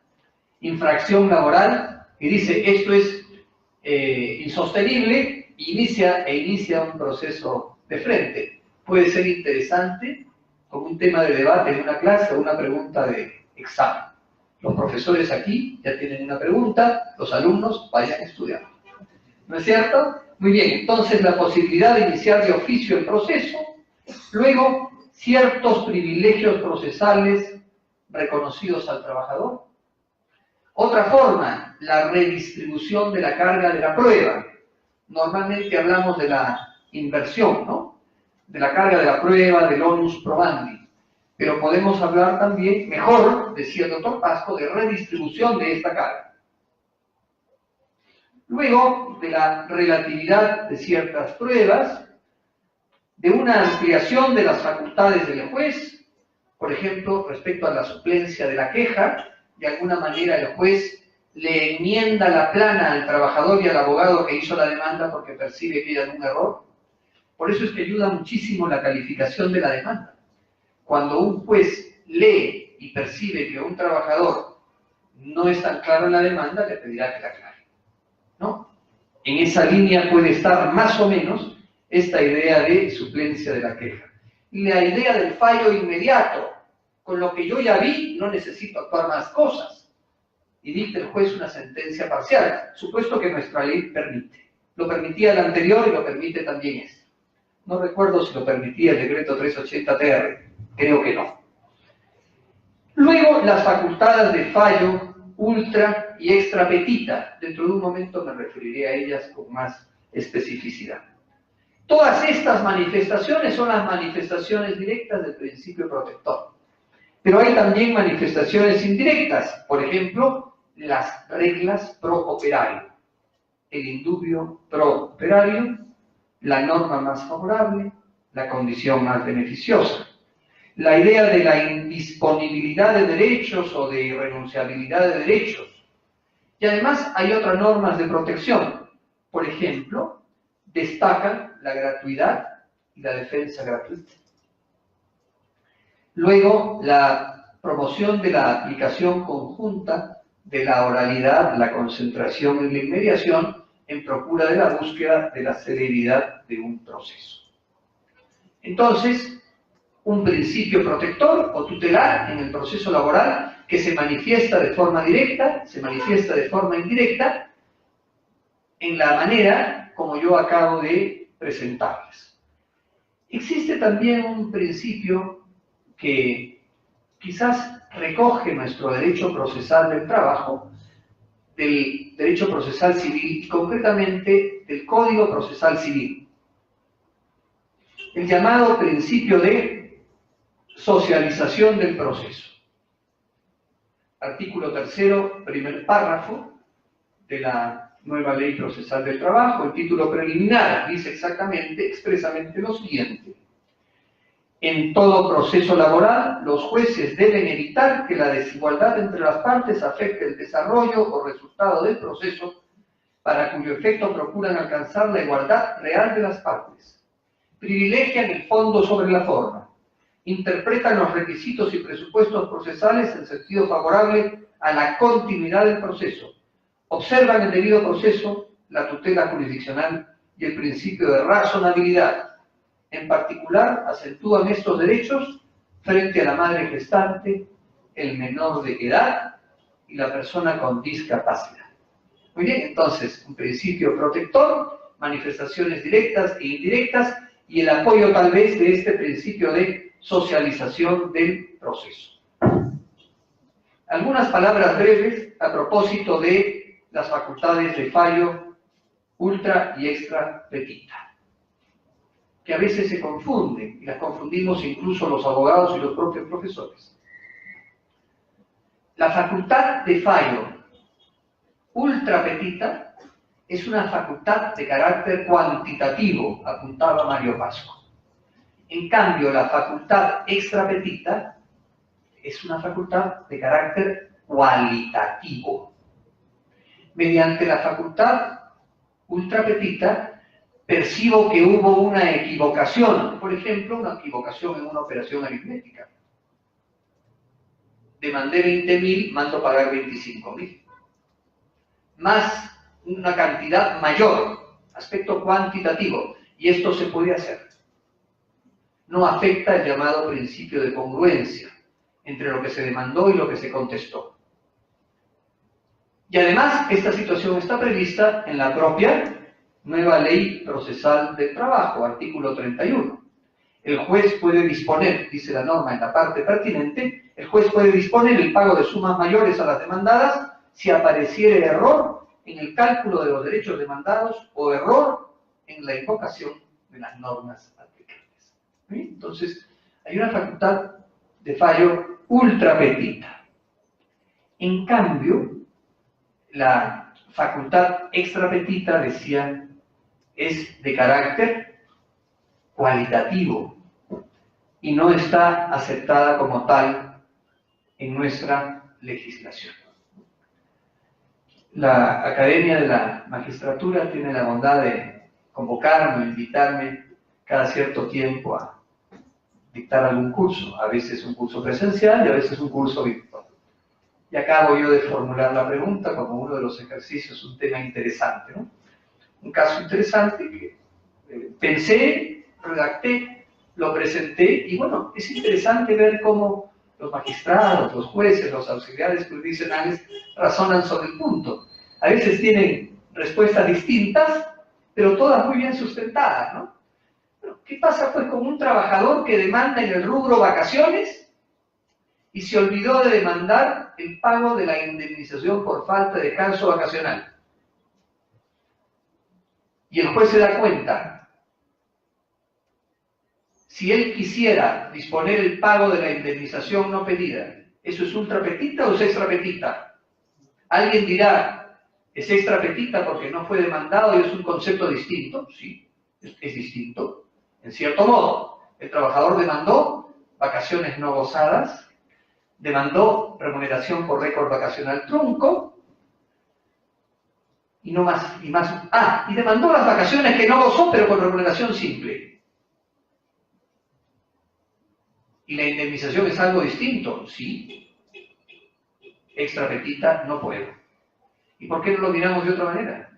infracción laboral y dice esto es insostenible, inicia un proceso de frente? Puede ser interesante como un tema de debate en una clase o una pregunta de examen. Los profesores aquí ya tienen una pregunta, los alumnos vayan a estudiar. ¿No es cierto? Muy bien, entonces la posibilidad de iniciar de oficio el proceso, luego ciertos privilegios procesales reconocidos al trabajador. Otra forma, la redistribución de la carga de la prueba. Normalmente hablamos de la inversión, ¿no? De la carga de la prueba, del onus probandi. Pero podemos hablar también, mejor, decía el doctor Pasco, de redistribución de esta carga. Luego, de la relatividad de ciertas pruebas, de una ampliación de las facultades del juez, por ejemplo, respecto a la suplencia de la queja, de alguna manera el juez le enmienda la plana al trabajador y al abogado que hizo la demanda porque percibe que hay algún error. Por eso es que ayuda muchísimo la calificación de la demanda. Cuando un juez lee y percibe que un trabajador no es tan claro en la demanda, le pedirá que la aclare, ¿no? En esa línea puede estar más o menos esta idea de suplencia de la queja. Y la idea del fallo inmediato, con lo que yo ya vi, no necesito actuar más cosas. Y dicta el juez una sentencia parcial, supuesto que nuestra ley permite. Lo permitía el anterior y lo permite también este. No recuerdo si lo permitía el decreto 380-TR, creo que no. Luego, las facultades de fallo, ultra y extra petita. Dentro de un momento me referiré a ellas con más especificidad. Todas estas manifestaciones son las manifestaciones directas del principio protector. Pero hay también manifestaciones indirectas, por ejemplo, las reglas pro operario, el indubio pro operario, la norma más favorable, la condición más beneficiosa. La idea de la indisponibilidad de derechos o de irrenunciabilidad de derechos. Y además hay otras normas de protección. Por ejemplo, destacan la gratuidad y la defensa gratuita. Luego, la promoción de la aplicación conjunta de la oralidad, la concentración y la inmediación en procura de la búsqueda de la celeridad de un proceso. Entonces, un principio protector o tutelar en el proceso laboral que se manifiesta de forma directa, se manifiesta de forma indirecta, en la manera como yo acabo de presentarles. Existe también un principio que quizás recoge nuestro derecho procesal del trabajo, del derecho procesal civil y concretamente del Código Procesal Civil. El llamado principio de socialización del proceso. Artículo 3º, primer párrafo de la nueva Ley Procesal del Trabajo. El título preliminar dice expresamente lo siguiente: en todo proceso laboral, los jueces deben evitar que la desigualdad entre las partes afecte el desarrollo o resultado del proceso, para cuyo efecto procuran alcanzar la igualdad real de las partes. Privilegian el fondo sobre la forma. Interpretan los requisitos y presupuestos procesales en sentido favorable a la continuidad del proceso. Observan el debido proceso, la tutela jurisdiccional y el principio de razonabilidad. En particular, acentúan estos derechos frente a la madre gestante, el menor de edad y la persona con discapacidad. Muy bien, entonces, un principio protector, manifestaciones directas e indirectas y el apoyo tal vez de este principio de socialización del proceso. Algunas palabras breves a propósito de las facultades de fallo ultra y extra petita, que a veces se confunden, y las confundimos incluso los abogados y los propios profesores. La facultad de fallo ultra petita es una facultad de carácter cuantitativo, apuntaba Mario Pasco. En cambio, la facultad extra petita es una facultad de carácter cualitativo. Mediante la facultad ultra petita, percibo que hubo una equivocación, por ejemplo, una equivocación en una operación aritmética. Demandé 20.000, mando pagar 25.000. Más una cantidad mayor, aspecto cuantitativo, y esto se puede hacer. No afecta el llamado principio de congruencia entre lo que se demandó y lo que se contestó. Y además, esta situación está prevista en la propia nueva Ley Procesal del Trabajo, artículo 31. El juez puede disponer, dice la norma en la parte pertinente, el juez puede disponer el pago de sumas mayores a las demandadas si apareciere error en el cálculo de los derechos demandados o error en la invocación de las normas aplicables. ¿Sí? Entonces, hay una facultad de fallo ultra petita. En cambio, la facultad extra petita, decía, es de carácter cualitativo y no está aceptada como tal en nuestra legislación. La Academia de la Magistratura tiene la bondad de convocarme, invitarme cada cierto tiempo a dictar algún curso, a veces un curso presencial y a veces un curso virtual. Y acabo yo de formular la pregunta como uno de los ejercicios, un tema interesante, ¿no? Un caso interesante que pensé, redacté, lo presenté, y bueno, es interesante ver cómo los magistrados, los jueces, los auxiliares jurisdiccionales razonan sobre el punto. A veces tienen respuestas distintas, pero todas muy bien sustentadas, ¿no? Pero, ¿qué pasa pues con un trabajador que demanda en el rubro vacaciones y se olvidó de demandar el pago de la indemnización por falta de descanso vacacional? Y el juez se da cuenta. Si él quisiera disponer el pago de la indemnización no pedida, ¿eso es ultra petita o es extra petita? Alguien dirá, es extra petita porque no fue demandado y es un concepto distinto. Sí, es distinto. En cierto modo, el trabajador demandó vacaciones no gozadas, demandó remuneración por récord vacacional trunco, y no más, y demandó las vacaciones que no gozó, pero con remuneración simple. ¿Y la indemnización es algo distinto? Sí. Extra petita, no puedo. ¿Y por qué no lo miramos de otra manera?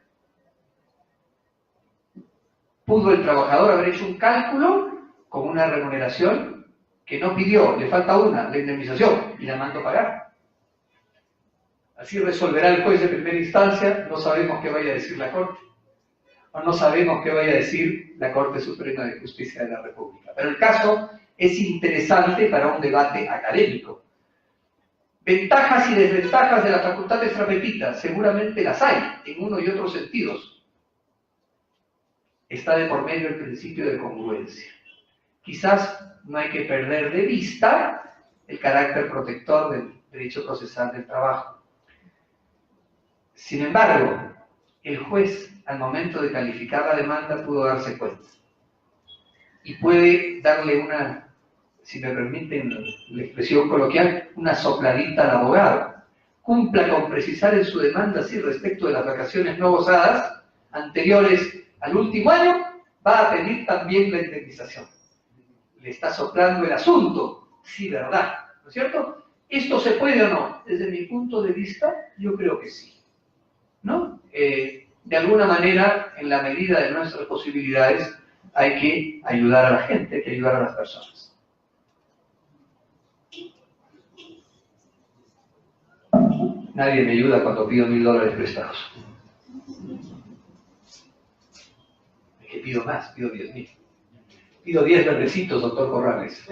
¿Pudo el trabajador haber hecho un cálculo con una remuneración que no pidió? Le falta una, la indemnización, y la mandó pagar. Así resolverá el juez de primera instancia, no sabemos qué vaya a decir la Corte, o no sabemos qué vaya a decir la Corte Suprema de Justicia de la República. Pero el caso es interesante para un debate académico. Ventajas y desventajas de la facultad extrapetita, seguramente las hay, en uno y otros sentidos. Está de por medio el principio de congruencia. Quizás no hay que perder de vista el carácter protector del derecho procesal del trabajo. Sin embargo, el juez, al momento de calificar la demanda, pudo darse cuenta. Y puede darle una, si me permiten la expresión coloquial, una sopladita al abogado. Cumpla con precisar en su demanda si respecto de las vacaciones no gozadas anteriores al último año, va a pedir también la indemnización. Le está soplando el asunto, sí, ¿verdad? ¿No es cierto? ¿Esto se puede o no? Desde mi punto de vista, yo creo que sí. ¿No? De alguna manera, en la medida de nuestras posibilidades, hay que ayudar a la gente, hay que ayudar a las personas. Nadie me ayuda cuando pido $1000 prestados. Es que pido más, pido 10.000. Pido 10 verdecitos, doctor Corrales.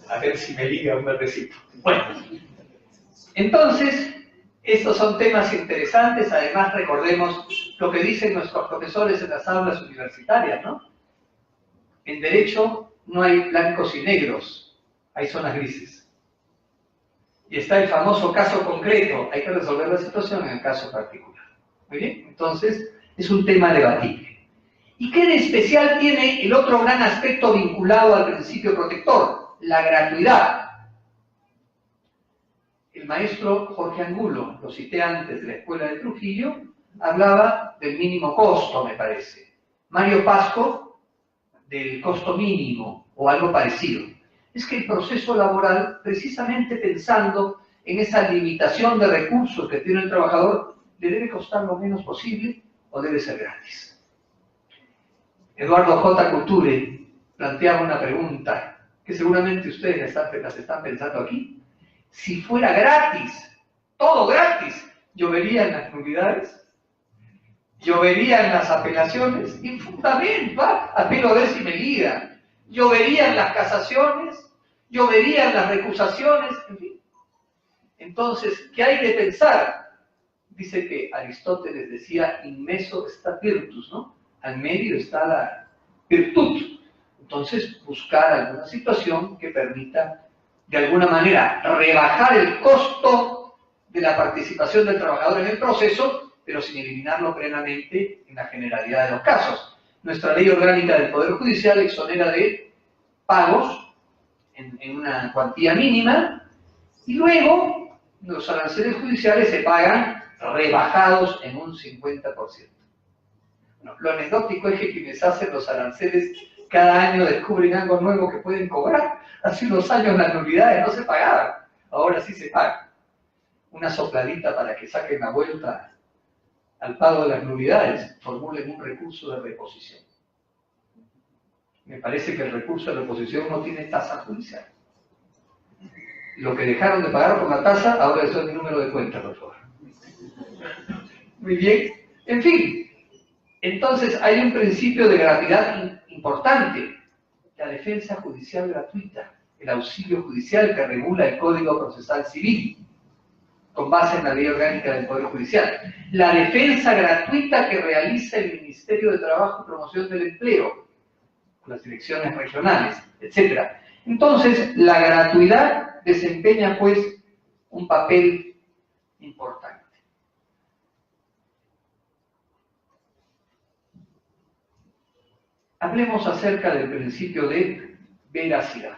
A ver si me liga un verdecito. Bueno, entonces, estos son temas interesantes. Además, recordemos lo que dicen nuestros profesores en las aulas universitarias, ¿no? En derecho no hay blancos y negros, hay zonas grises. Y está el famoso caso concreto, hay que resolver la situación en el caso particular. Muy bien, entonces es un tema debatible. ¿Y qué de especial tiene el otro gran aspecto vinculado al principio protector? La gratuidad. El maestro Jorge Angulo, lo cité antes de la Escuela de Trujillo, hablaba del mínimo costo, me parece. Mario Pasco, del costo mínimo, o algo parecido. Es que el proceso laboral, precisamente pensando en esa limitación de recursos que tiene el trabajador, le debe costar lo menos posible o debe ser gratis. Eduardo J. Couture planteaba una pregunta que seguramente ustedes las están pensando aquí. Si fuera gratis, todo gratis, ¿lloverían las nulidades? ¿Lloverían las apelaciones? Infundamente, va, apelo a ver si me liga. ¿Lloverían las casaciones? ¿Lloverían las recusaciones? En fin. Entonces, ¿qué hay que pensar? Dice que Aristóteles decía, in meso stat virtus, ¿no? Al medio está la virtud. Entonces, buscar alguna situación que permita, de alguna manera, rebajar el costo de la participación del trabajador en el proceso, pero sin eliminarlo plenamente en la generalidad de los casos. Nuestra ley orgánica del Poder Judicial exonera de pagos en una cuantía mínima, y luego los aranceles judiciales se pagan rebajados en un 50%. Bueno, lo anecdótico es que quienes hacen los aranceles cada año descubren algo nuevo que pueden cobrar. Hace unos años las nulidades no se pagaban, ahora sí se pagan. Una sopladita para que saquen la vuelta al pago de las nulidades, formulen un recurso de reposición. Me parece que el recurso de reposición no tiene tasa judicial. Lo que dejaron de pagar por la tasa, ahora eso es mi número de cuenta, por favor. Muy bien. En fin, entonces hay un principio de gratuidad importante. La defensa judicial gratuita, el auxilio judicial que regula el Código Procesal Civil, con base en la Ley Orgánica del Poder Judicial. La defensa gratuita que realiza el Ministerio de Trabajo y Promoción del Empleo, las direcciones regionales, etc. Entonces, la gratuidad desempeña, pues, un papel importante. Hablemos acerca del principio de veracidad.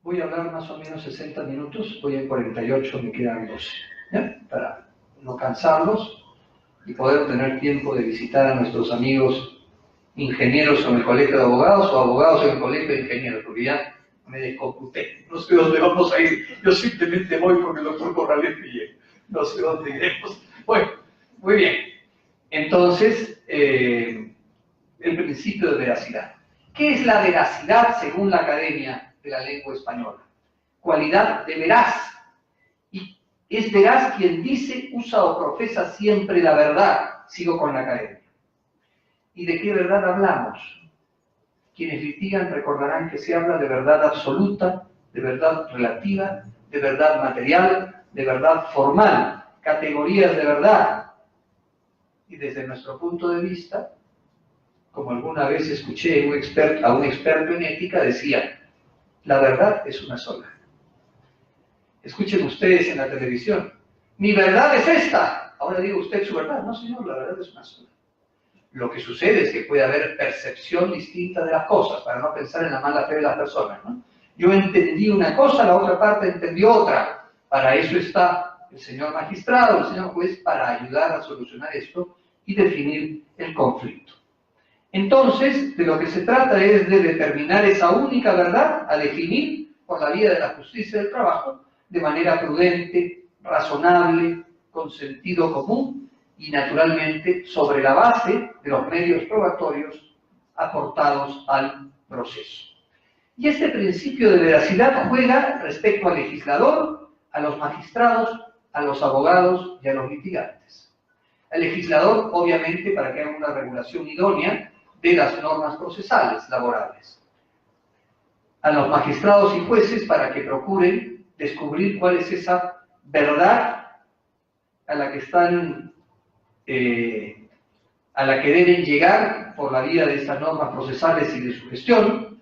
Voy a hablar más o menos 60 minutos, voy en 48, me quedan 12, ¿ya? Para no cansarlos y poder tener tiempo de visitar a nuestros amigos ingenieros en el colegio de abogados o abogados en el colegio de ingenieros, porque ya me descomputé, no sé dónde vamos a ir, yo simplemente voy porque el doctor Corrales me lleva, no sé dónde iremos. Bueno, muy bien, entonces, el principio de veracidad. ¿Qué es la veracidad según la Academia de la Lengua Española? cualidad de veraz. Y es veraz quien dice, usa o profesa siempre la verdad. Sigo con la academia. ¿Y de qué verdad hablamos? Quienes litigan recordarán que se habla de verdad absoluta, de verdad relativa, de verdad material, de verdad formal, categorías de verdad. Y desde nuestro punto de vista, como alguna vez escuché a un experto en ética, decía, la verdad es una sola. Escuchen ustedes en la televisión, mi verdad es esta. Ahora diga usted su verdad. No, señor, la verdad es una sola. Lo que sucede es que puede haber percepción distinta de las cosas, para no pensar en la mala fe de las personas, ¿no? Yo entendí una cosa, la otra parte entendió otra. Para eso está el señor magistrado, el señor juez, para ayudar a solucionar esto y definir el conflicto. Entonces, de lo que se trata es de determinar esa única verdad a definir por la vía de la justicia del trabajo de manera prudente, razonable, con sentido común y naturalmente sobre la base de los medios probatorios aportados al proceso. Y este principio de veracidad juega respecto al legislador, a los magistrados, a los abogados y a los litigantes. Al legislador, obviamente, para que haga una regulación idónea de las normas procesales laborales. A los magistrados y jueces para que procuren descubrir cuál es esa verdad a la que están, a la que deben llegar por la vía de estas normas procesales y de su gestión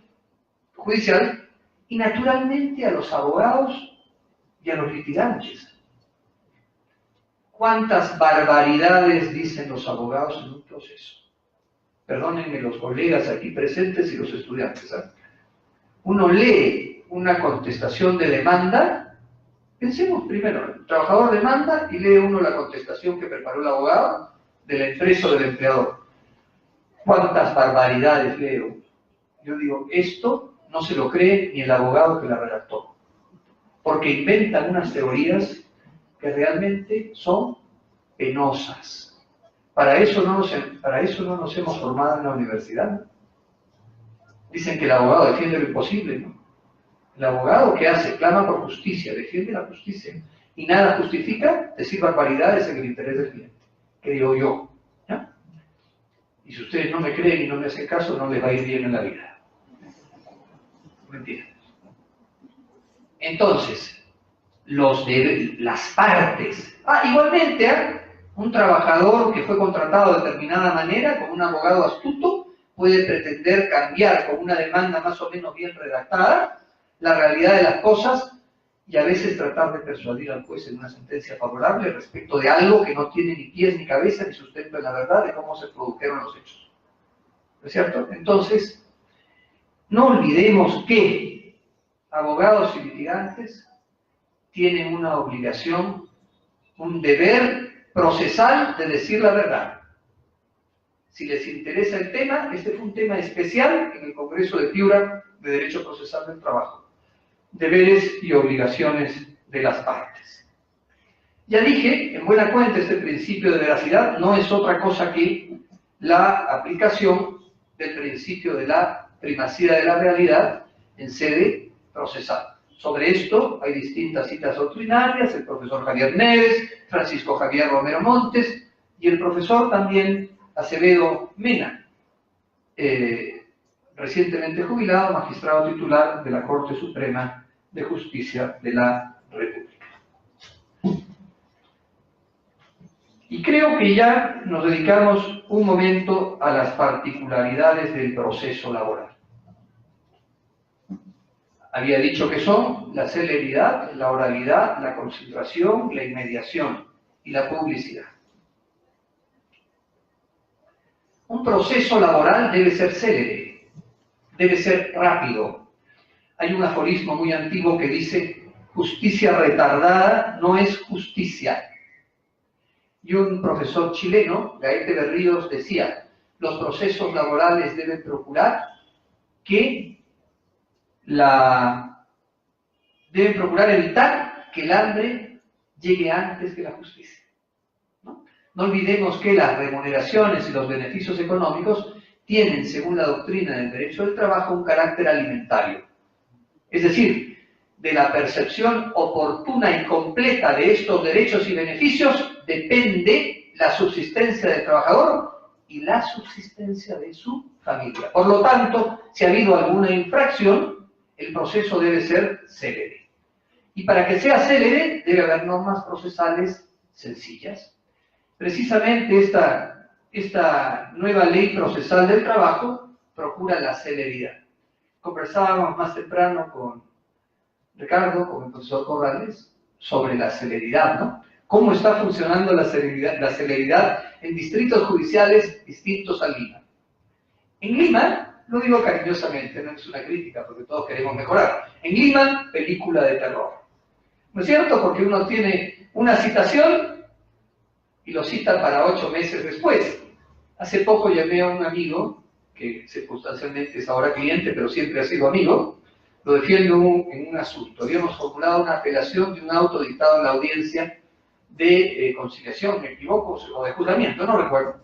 judicial, y naturalmente a los abogados y a los litigantes. ¿Cuántas barbaridades dicen los abogados en un proceso? Perdónenme los colegas aquí presentes y los estudiantes, ¿eh? Uno lee una contestación de demanda, pensemos primero, el trabajador demanda y lee uno la contestación que preparó el abogado del empresa o del empleador. ¿Cuántas barbaridades leo? Yo digo, esto no se lo cree ni el abogado que la redactó, porque inventan unas teorías que realmente son penosas. Para eso no nos hemos formado en la universidad. Dicen que el abogado defiende lo imposible, ¿no? El abogado, ¿qué hace? Clama por justicia, defiende la justicia. Y nada justifica decir barbaridades en el interés del cliente, creo yo. ¿Ya? Y si ustedes no me creen y no me hacen caso, no les va a ir bien en la vida. Mentira. Entonces, las partes. Igualmente, un trabajador que fue contratado de determinada manera, con un abogado astuto, puede pretender cambiar con una demanda más o menos bien redactada la realidad de las cosas y a veces tratar de persuadir al juez en una sentencia favorable respecto de algo que no tiene ni pies ni cabeza ni sustento en la verdad de cómo se produjeron los hechos. ¿No es cierto? Entonces, no olvidemos que abogados y litigantes tienen una obligación, un deber procesal de decir la verdad. Si les interesa el tema, este fue un tema especial en el Congreso de Piura de Derecho Procesal del Trabajo. Deberes y obligaciones de las partes. Ya dije, en buena cuenta, este principio de veracidad no es otra cosa que la aplicación del principio de la primacía de la realidad en sede procesal. Sobre esto hay distintas citas doctrinarias, el profesor Javier Neves, Francisco Javier Romero Montes y el profesor también Acevedo Mena, recientemente jubilado, magistrado titular de la Corte Suprema de Justicia de la República. Y creo que ya nos dedicamos un momento a las particularidades del proceso laboral. Había dicho que son la celeridad, la oralidad, la concentración, la inmediación y la publicidad. Un proceso laboral debe ser célere, debe ser rápido. Hay un aforismo muy antiguo que dice, justicia retardada no es justicia. Y un profesor chileno, Gaete Berríos, decía, los procesos laborales deben procurar evitar que el hambre llegue antes que la justicia. No olvidemos que las remuneraciones y los beneficios económicos tienen, según la doctrina del derecho del trabajo, un carácter alimentario. Es decir, de la percepción oportuna y completa de estos derechos y beneficios depende la subsistencia del trabajador y la subsistencia de su familia. Por lo tanto, si ha habido alguna infracción, el proceso debe ser célere. Y para que sea célere, debe haber normas procesales sencillas. Precisamente esta nueva ley procesal del trabajo procura la celeridad. Conversábamos más temprano con Ricardo, con el profesor Corrales, sobre la celeridad, ¿no? ¿Cómo está funcionando la celeridad en distritos judiciales distintos a Lima? En Lima, lo digo cariñosamente, no es una crítica, porque todos queremos mejorar. En Lima, película de terror. ¿No es cierto? Porque uno tiene una citación y lo cita para 8 meses después. Hace poco llamé a un amigo, que circunstancialmente es ahora cliente, pero siempre ha sido amigo, lo defiendo en un asunto. Habíamos formulado una apelación de un auto dictado en la audiencia de conciliación, me equivoco, o de juzgamiento, no recuerdo.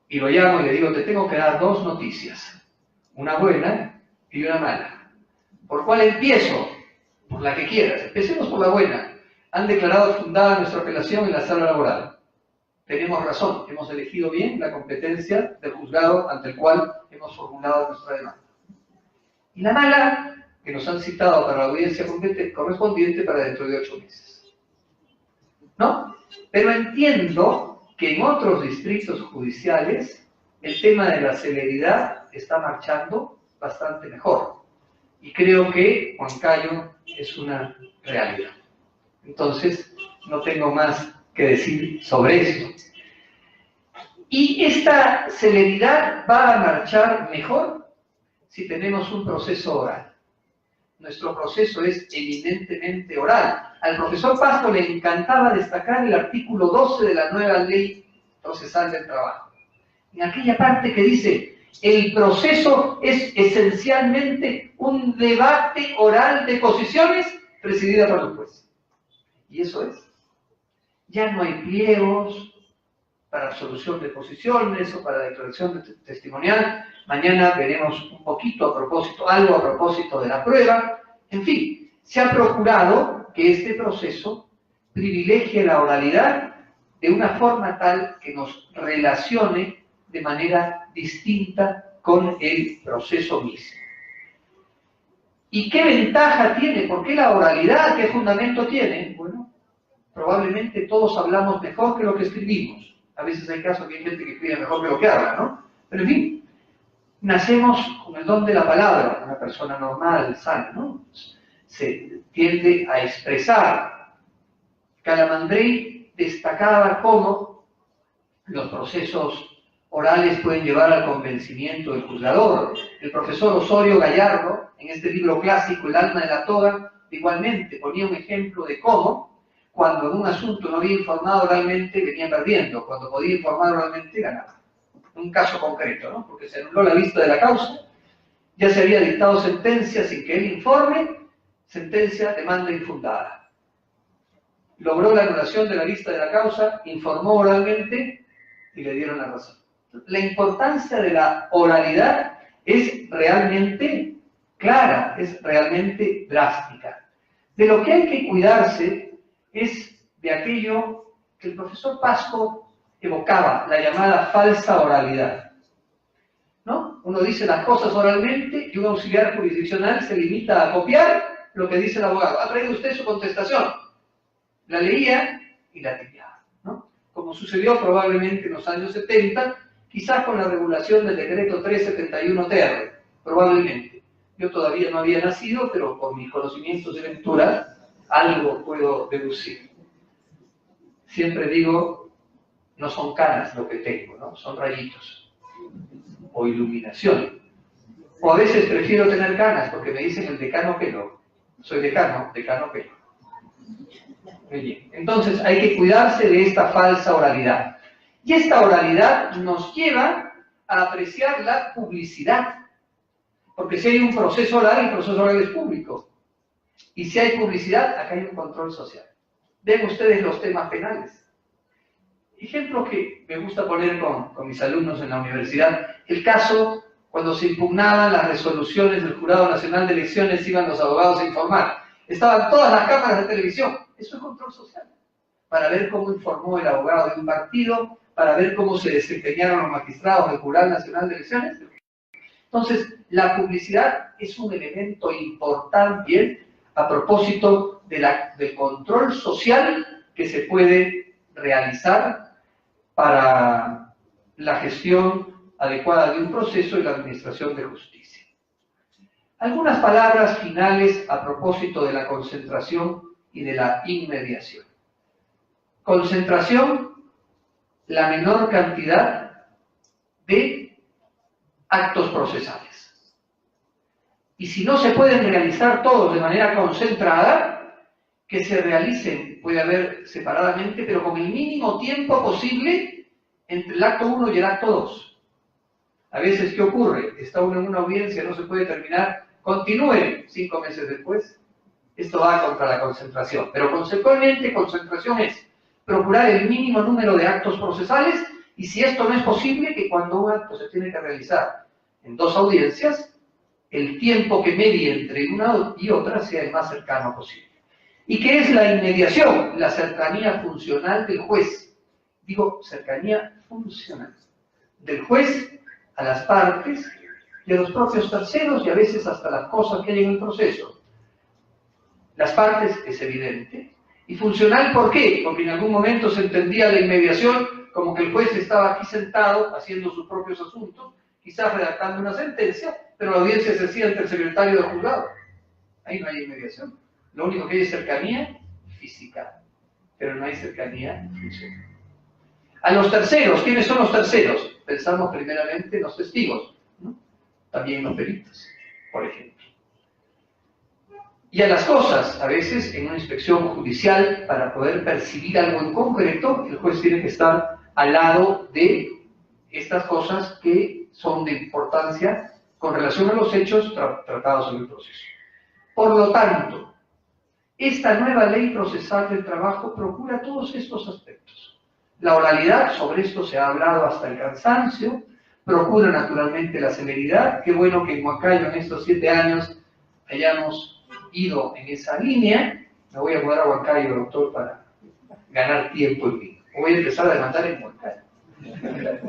Y lo llamo y le digo, te tengo que dar 2 noticias, una buena y una mala. ¿Por cuál empiezo? Por la que quieras. Empecemos por la buena. Han declarado fundada nuestra apelación en la sala laboral. Tenemos razón, hemos elegido bien la competencia del juzgado ante el cual hemos formulado nuestra demanda. Y la mala, que nos han citado para la audiencia correspondiente para dentro de 8 meses. ¿No? Pero entiendo que en otros distritos judiciales el tema de la celeridad está marchando bastante mejor. Y creo que Huancayo es una realidad. Entonces, no tengo más que decir sobre esto. Y esta celeridad va a marchar mejor si tenemos un proceso oral. Nuestro proceso es eminentemente oral. Al profesor Pasco le encantaba destacar el artículo 12 de la nueva ley procesal del trabajo. En aquella parte que dice, el proceso es esencialmente un debate oral de posiciones presidida por el juez. Y eso es. Ya no hay pliegos para absolución de posiciones o para declaración testimonial. Mañana veremos un poquito a propósito, algo a propósito de la prueba. En fin, se ha procurado que este proceso privilegie la oralidad de una forma tal que nos relacione de manera distinta con el proceso mismo. ¿Y qué ventaja tiene? ¿Por qué la oralidad? ¿Qué fundamento tiene? Bueno, probablemente todos hablamos mejor que lo que escribimos. A veces hay casos que hay gente que escribe mejor que lo que habla, ¿no? Pero en fin, nacemos con el don de la palabra, una persona normal, sana, ¿no? Se tiende a expresar. Calamandrei destacaba cómo los procesos orales pueden llevar al convencimiento del juzgador. El profesor Osorio Gallardo, en este libro clásico, El alma de la toga, igualmente ponía un ejemplo de cómo, cuando en un asunto no había informado oralmente, venía perdiendo. Cuando podía informar oralmente, ganaba. Un caso concreto, ¿no? Porque se anuló la vista de la causa, ya se había dictado sentencia sin que él informe, sentencia, demanda infundada. Logró la anulación de la vista de la causa, informó oralmente y le dieron la razón. La importancia de la oralidad es realmente clara, es realmente drástica. De lo que hay que cuidarse es de aquello que el profesor Pasco evocaba, la llamada falsa oralidad. ¿No? Uno dice las cosas oralmente y un auxiliar jurisdiccional se limita a copiar lo que dice el abogado. ¿Ha traído usted su contestación? La leía y la tipiaba, ¿no? Como sucedió probablemente en los años 70, quizás con la regulación del decreto 371-TR, probablemente. Yo todavía no había nacido, pero por mis conocimientos de lectura, algo puedo deducir. Siempre digo, no son canas lo que tengo, ¿no? Son rayitos. O iluminación. O a veces prefiero tener canas, porque me dicen el decano Pelo. Soy decano Pelo. Muy bien. Entonces hay que cuidarse de esta falsa oralidad. Y esta oralidad nos lleva a apreciar la publicidad. Porque si hay un proceso oral, el proceso oral es público. Y si hay publicidad, acá hay un control social. Ven ustedes los temas penales. Ejemplo que me gusta poner con mis alumnos en la universidad, el caso Cuando se impugnaban las resoluciones del Jurado Nacional de Elecciones, iban los abogados a informar. Estaban todas las cámaras de televisión. Eso es control social. Para ver cómo informó el abogado de un partido, para ver cómo se desempeñaron los magistrados del Jurado Nacional de Elecciones. Entonces, la publicidad es un elemento importante a propósito del control social que se puede realizar para la gestión adecuada de un proceso y la administración de justicia. Algunas palabras finales a propósito de la concentración y de la inmediación. Concentración, la menor cantidad de actos procesales. Y si no se pueden realizar todos de manera concentrada, que se realicen, puede haber separadamente, pero con el mínimo tiempo posible entre el acto 1 y el acto 2. A veces, ¿qué ocurre? Está uno en una audiencia, no se puede terminar, continúe 5 meses después. Esto va contra la concentración. Pero conceptualmente, concentración es procurar el mínimo número de actos procesales, y si esto no es posible, que cuando un acto se tiene que realizar en 2 audiencias, el tiempo que medie entre una y otra sea el más cercano posible. ¿Y qué es la inmediación? La cercanía funcional del juez. Digo, cercanía funcional del juez a las partes y a los propios terceros, y a veces hasta las cosas que hay en el proceso. Las partes es evidente. ¿Y funcional por qué? Porque en algún momento se entendía la inmediación como que el juez estaba aquí sentado haciendo sus propios asuntos, quizás redactando una sentencia, pero la audiencia se hacía ante el secretario del juzgado. Ahí no hay inmediación. Lo único que hay es cercanía física, pero no hay cercanía funcional. A los terceros, ¿quiénes son los terceros? Pensamos primeramente en los testigos, ¿no? También los peritos, por ejemplo. Y a las cosas, a veces en una inspección judicial, para poder percibir algo en concreto, el juez tiene que estar al lado de estas cosas que son de importancia con relación a los hechos tratados en el proceso. Por lo tanto, esta nueva ley procesal del trabajo procura todos estos aspectos. La oralidad, sobre esto se ha hablado hasta el cansancio, procura naturalmente la celeridad. Qué bueno que en Huancayo en estos 7 años hayamos ido en esa línea. Me voy a mudar a Huancayo, doctor, para ganar tiempo en mí. Voy a empezar a demandar en Huancayo.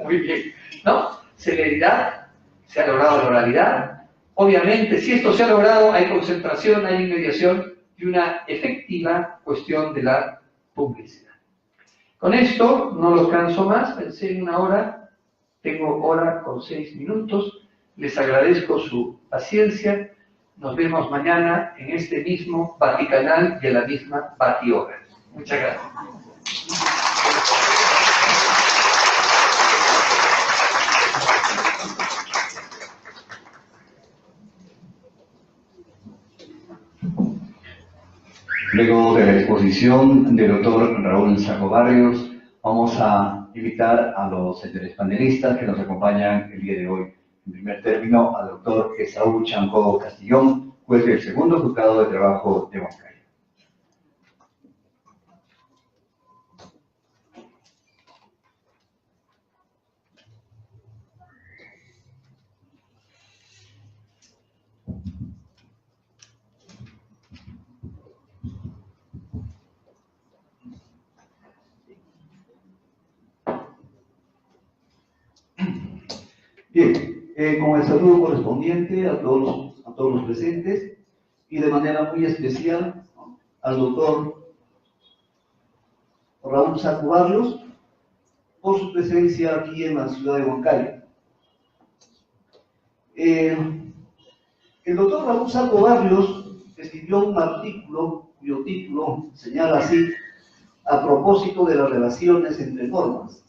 Muy bien, ¿no? Celeridad, se ha logrado la oralidad. Obviamente, si esto se ha logrado, hay concentración, hay inmediación y una efectiva cuestión de la publicidad. Con esto, no los canso más, pensé en 1 hora, tengo hora con 6 minutos. Les agradezco su paciencia. Nos vemos mañana en este mismo Vaticanal y a la misma Batihora. Muchas gracias.
Luego de la exposición del doctor Raúl Saco Barrios, vamos a invitar a los señores panelistas que nos acompañan el día de hoy. En primer término, al doctor Esaú Chancó Castillón, juez del segundo juzgado de trabajo de Huancayo.
Bien, con el saludo correspondiente a todos los presentes y de manera muy especial, ¿no?, al doctor Raúl Saco Barrios por su presencia aquí en la ciudad de Huancayo. El doctor Raúl Saco Barrios escribió un artículo cuyo título señala así: a propósito de las relaciones entre normas,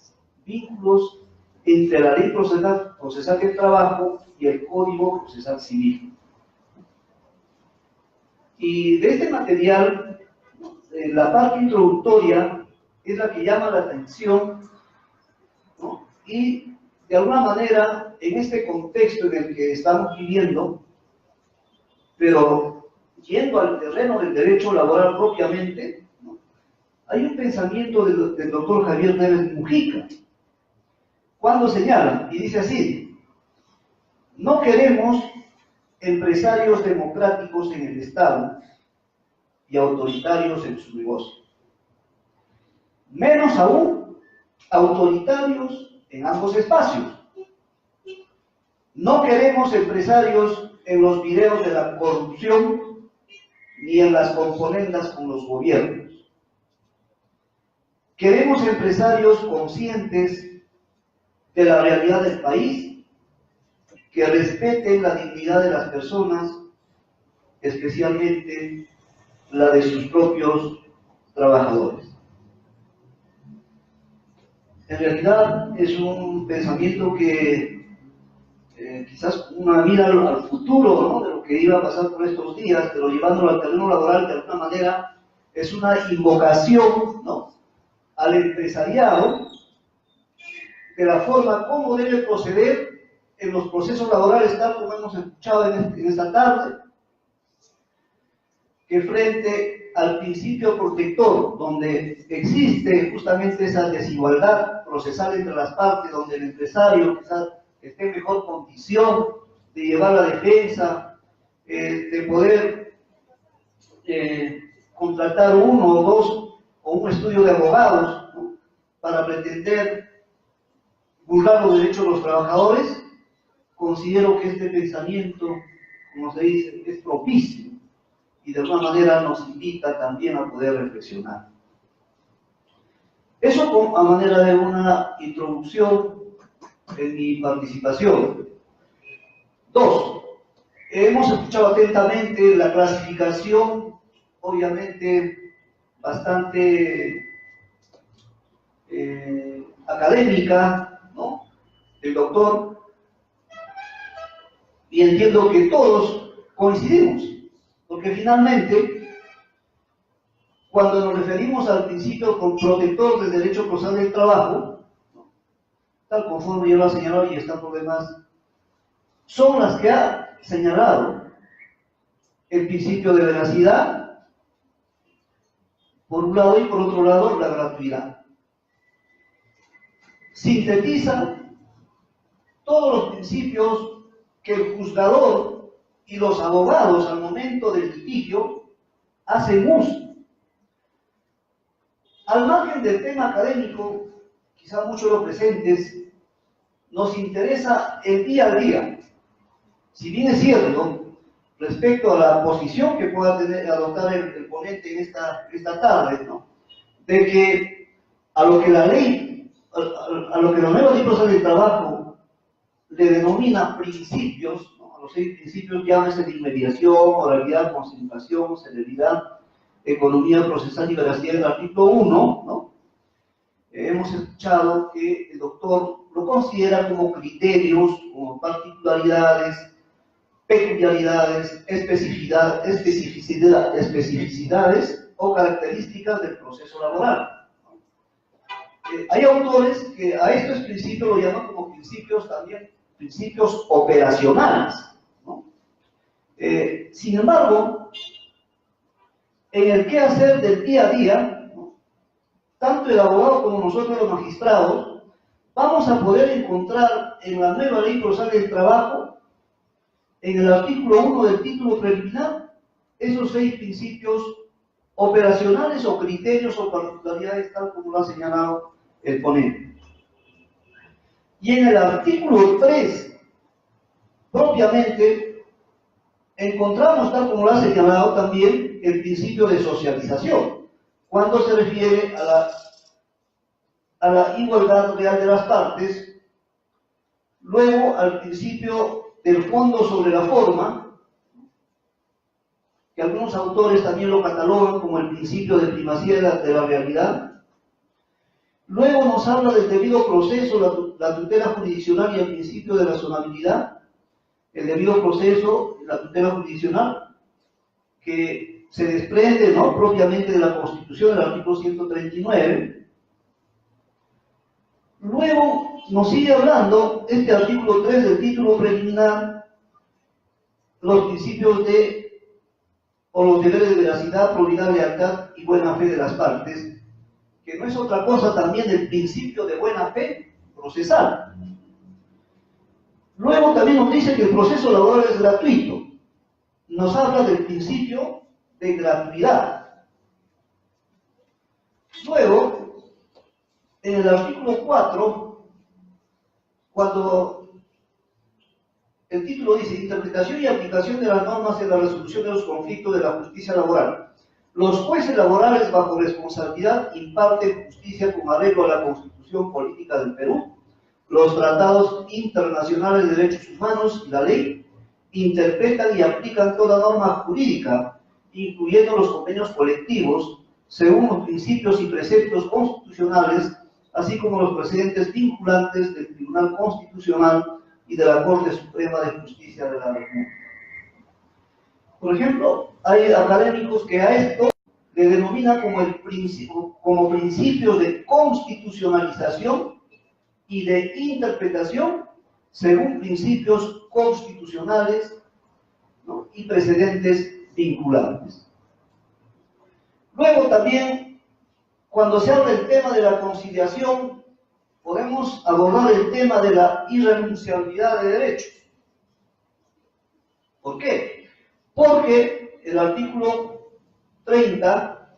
vínculos entre la ley procesal del trabajo y el Código Procesal Civil. Y de este material, la parte introductoria es la que llama la atención, ¿no? Y de alguna manera, en este contexto en el que estamos viviendo, pero yendo al terreno del derecho laboral propiamente, ¿no?, hay un pensamiento del doctor Javier Neves Mujica, cuando señala, y dice así: No queremos empresarios democráticos en el Estado y autoritarios en su negocio. Menos aún, autoritarios en ambos espacios. No queremos empresarios en los videos de la corrupción ni en las componendas con los gobiernos. Queremos empresarios conscientes de la realidad del país, que respeten la dignidad de las personas, especialmente la de sus propios trabajadores. En realidad es un pensamiento que quizás una mira al futuro, ¿no?, de lo que iba a pasar por estos días, pero llevándolo al terreno laboral de alguna manera, es una invocación, ¿no?, al empresariado de la forma como debe proceder en los procesos laborales, tal como hemos escuchado en esta tarde, que frente al principio protector, donde existe justamente esa desigualdad procesal entre las partes, donde el empresario quizás esté en mejor condición de llevar la defensa, de poder contratar uno o dos o un estudio de abogados, ¿no?, para pretender burlar los derechos de los trabajadores. Considero que este pensamiento, como se dice, es propicio y de alguna manera nos invita también a poder reflexionar. Eso a manera de una introducción en mi participación. 2. Hemos escuchado atentamente la clasificación, obviamente bastante académica, ¿no?, del doctor, y entiendo que todos coincidimos, porque finalmente, cuando nos referimos al principio protector del derecho procesal del trabajo, ¿no?, tal conforme yo lo he señalado y está por demás, son las que ha señalado el principio de veracidad, por un lado, y por otro lado, la gratuidad. Sintetiza todos los principios que el juzgador y los abogados al momento del litigio hacen uso. Al margen del tema académico, quizá muchos de los presentes, nos interesa el día a día. Si bien es cierto, respecto a la posición que pueda adoptar el ponente en esta tarde, ¿no?, de que a lo que la ley, a lo que la nueva ley procesal del trabajo le denomina principios, ¿no?, a los 6 principios, llámese de inmediación, oralidad, concentración, celeridad, economía procesal y veracidad del artículo 1, ¿no?, hemos escuchado que el doctor lo considera como criterios, como particularidades, peculiaridades, especificidades o características del proceso laboral. Hay autores que a estos principios lo llaman como principios también, principios operacionales, ¿no? Sin embargo, en el quehacer del día a día, ¿no?, tanto el abogado como nosotros los magistrados, vamos a poder encontrar en la nueva ley procesal del trabajo, en el artículo 1 del título preliminar, esos 6 principios operacionales o criterios o particularidades, tal como lo ha señalado el ponente. Y en el artículo 3, propiamente, encontramos, tal como lo ha señalado también, el principio de socialización, cuando se refiere a la igualdad real de las partes, luego al principio del fondo sobre la forma, que algunos autores también lo catalogan como el principio de primacía de la realidad. Luego nos habla del debido proceso, la tutela jurisdiccional y el principio de razonabilidad. El debido proceso, la tutela jurisdiccional, que se desprende, ¿no?, propiamente de la Constitución, del artículo 139. Luego nos sigue hablando este artículo 3 del título preliminar, los principios o los deberes de veracidad, probidad, lealtad y buena fe de las partes, que no es otra cosa también el principio de buena fe procesal. Luego también nos dice que el proceso laboral es gratuito. Nos habla del principio de gratuidad. Luego, en el artículo 4, cuando el título dice interpretación y aplicación de las normas en la resolución de los conflictos de la justicia laboral. Los jueces laborales bajo responsabilidad imparten justicia con arreglo a la Constitución Política del Perú, los tratados internacionales de derechos humanos y la ley, interpretan y aplican toda norma jurídica, incluyendo los convenios colectivos, según los principios y preceptos constitucionales, así como los precedentes vinculantes del Tribunal Constitucional y de la Corte Suprema de Justicia de la República. Por ejemplo, hay académicos que a esto le denominan como principios de constitucionalización y de interpretación según principios constitucionales, ¿no?, y precedentes vinculantes. Luego también, cuando se habla del tema de la conciliación, podemos abordar el tema de la irrenunciabilidad de derechos. ¿Por qué? Porque el artículo 30,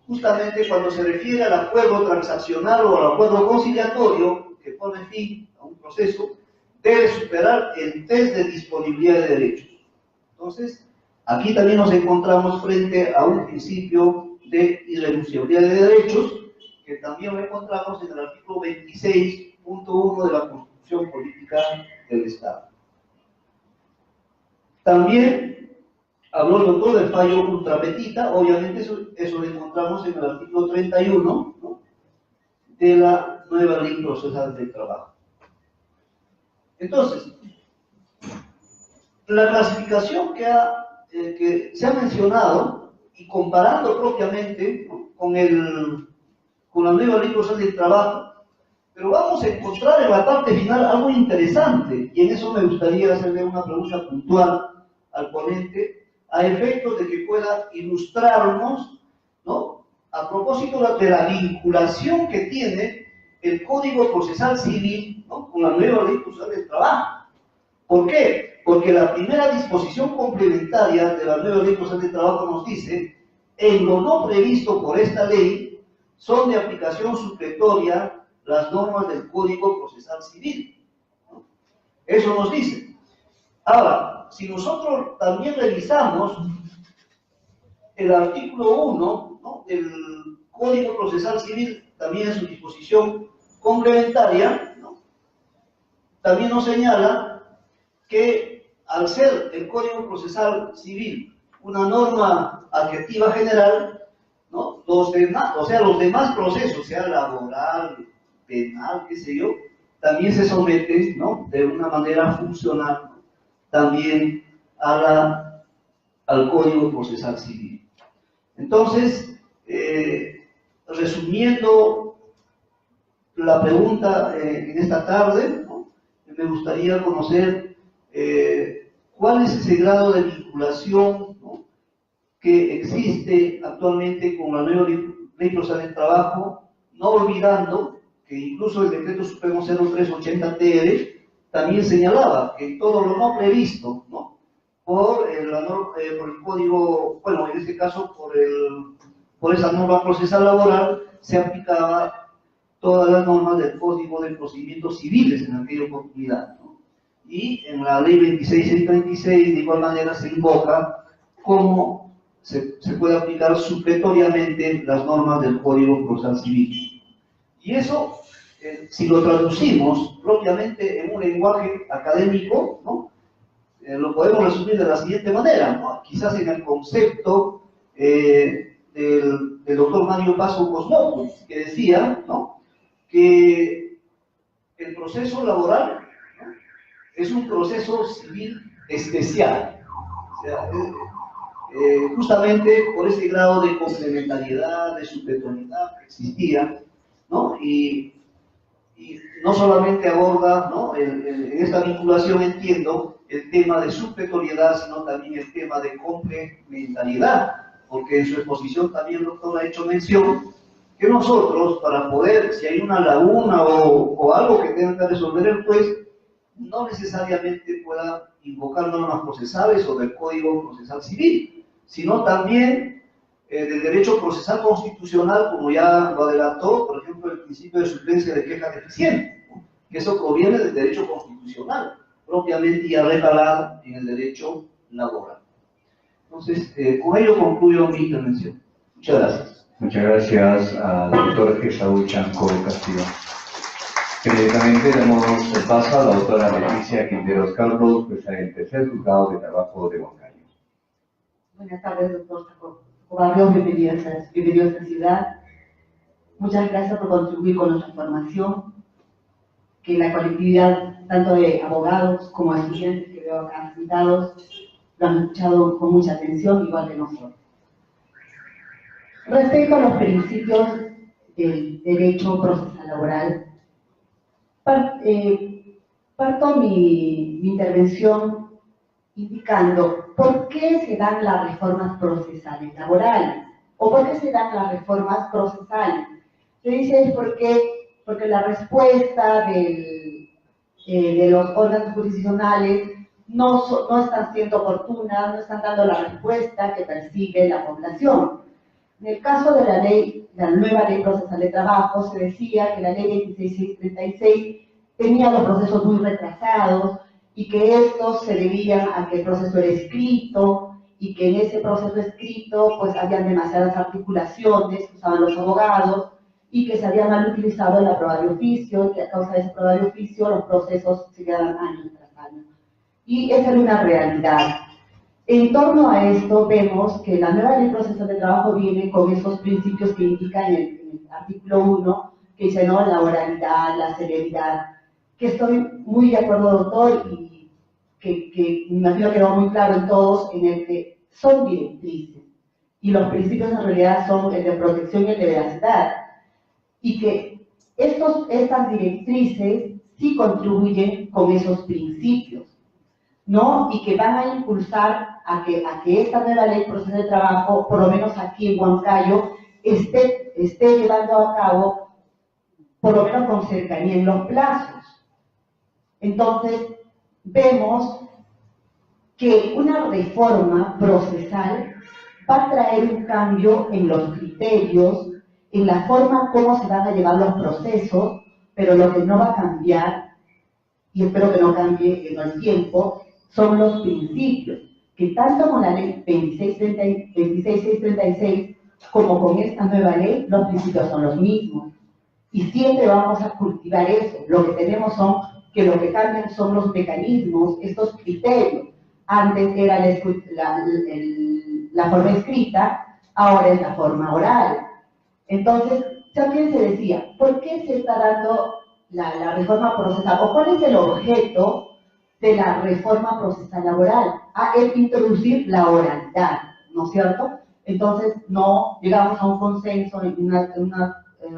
justamente cuando se refiere al acuerdo transaccional o al acuerdo conciliatorio que pone fin a un proceso, debe superar el test de disponibilidad de derechos. Entonces, aquí también nos encontramos frente a un principio de irrenunciabilidad de derechos, que también lo encontramos en el artículo 26.1 de la Constitución Política del Estado. También habló el doctor del fallo ultrapetita, obviamente eso lo encontramos en el artículo 31, ¿no?, de la nueva ley procesal del trabajo. Entonces, la clasificación que se ha mencionado, y comparando propiamente, ¿no?, con la nueva ley procesal del trabajo, pero vamos a encontrar en la parte final algo interesante, y en eso me gustaría hacerle una pregunta puntual al ponente, a efectos de que pueda ilustrarnos, ¿no?, a propósito de la vinculación que tiene el Código Procesal Civil, ¿no?, con la nueva ley procesal del trabajo. ¿Por qué? Porque la primera disposición complementaria de la nueva ley procesal del trabajo nos dice: en lo no previsto por esta ley, son de aplicación supletoria las normas del Código Procesal Civil, ¿no? Eso nos dice. Ahora, si nosotros también revisamos el artículo 1, ¿no?, del Código Procesal Civil, también en su disposición complementaria, ¿no?, también nos señala que al ser el Código Procesal Civil una norma adjetiva general, ¿no?, los demás procesos, sea laboral, penal, qué sé yo, también se someten, ¿no?, de una manera funcional, ¿no?, también al Código Procesal Civil. Entonces, resumiendo la pregunta en esta tarde, ¿no?, me gustaría conocer cuál es ese grado de vinculación, ¿no?, que existe actualmente con la nueva ley procesal del trabajo, no olvidando que incluso el decreto supremo 0380-TR también señalaba que todo lo no previsto, ¿no?, por el código, bueno, en este caso por esa norma procesal laboral, se aplicaba todas las normas del Código de Procedimientos Civiles en aquella oportunidad, ¿no? Y en la ley 2636 de igual manera se invoca cómo se puede aplicar supletoriamente las normas del Código Procesal Civil. Y eso, si lo traducimos propiamente en un lenguaje académico, ¿no?, lo podemos resumir de la siguiente manera, ¿no?, quizás en el concepto del doctor Mario Paso Cosmopoulos, que decía, ¿no?, que el proceso laboral, ¿no?, es un proceso civil especial. O sea, justamente por ese grado de complementariedad, de supletoriedad que existía, ¿no?, y no solamente aborda, ¿no?, en esta vinculación, entiendo, el tema de supletoriedad, sino también el tema de complementariedad, porque en su exposición también el doctor ha hecho mención que nosotros, para poder, si hay una laguna o algo que tenga que resolver el juez, no necesariamente pueda invocar normas procesales o del Código Procesal Civil, sino también del derecho procesal constitucional, como ya lo adelantó, por ejemplo, el principio de suplencia de queja deficiente, ¿no? Que eso proviene del derecho constitucional, propiamente ya recalado en el derecho laboral. Entonces, con ello concluyo mi intervención. Muchas gracias.
Muchas gracias al doctor Esaú Chanco Castillo. Inmediatamente damos el paso a la doctora Leticia Quinteros Carlos, jueza del tercer juzgado de trabajo de Huancayo.
Buenas tardes, doctor Barrios, bienvenido a esta ciudad. Muchas gracias por contribuir con nuestra formación, que la colectividad, tanto de abogados como de estudiantes que veo acá citados, lo han escuchado con mucha atención, igual que nosotros. Respecto a los principios del derecho procesal laboral, parto mi intervención indicando por qué se dan las reformas procesales laborales o por qué se dan las reformas procesales. Se dice porque la respuesta de los órganos jurisdiccionales no están siendo oportunas, no están dando la respuesta que persigue la población. En el caso de la nueva ley procesal de trabajo, se decía que la ley 26636 tenía los procesos muy retrasados y que estos se debían a que el proceso era escrito y que en ese proceso escrito pues habían demasiadas articulaciones que usaban los abogados y que se había mal utilizado la prueba de oficio y que a causa de esa prueba de oficio los procesos se quedaban años tras años. Y esa era una realidad. En torno a esto vemos que la nueva ley procesal de trabajo viene con esos principios que indica en el artículo 1, que dice, ¿no?, la oralidad, la celeridad, que estoy muy de acuerdo, doctor, y que me imagino que quedó muy claro en todos, en el que son directrices, y los principios en realidad son el de protección y el de veracidad, y que estas directrices sí contribuyen con esos principios, ¿no? Y que van a impulsar a que esta nueva ley procesal de trabajo, por lo menos aquí en Huancayo, esté llevando a cabo, por lo menos con cercanía en los plazos. Entonces, vemos que una reforma procesal va a traer un cambio en los criterios, en la forma como se van a llevar los procesos, pero lo que no va a cambiar, y espero que no cambie en el tiempo, son los principios, que tanto con la ley 26636 como con esta nueva ley, los principios son los mismos. Y siempre vamos a cultivar eso. Lo que tenemos que lo que cambian son los mecanismos, estos criterios. Antes era la forma escrita, ahora es la forma oral. Entonces, también se decía, ¿por qué se está dando la reforma procesal? ¿O cuál es el objeto de la reforma procesal laboral? Es introducir la oralidad, ¿no es cierto? Entonces, no llegamos a un consenso en una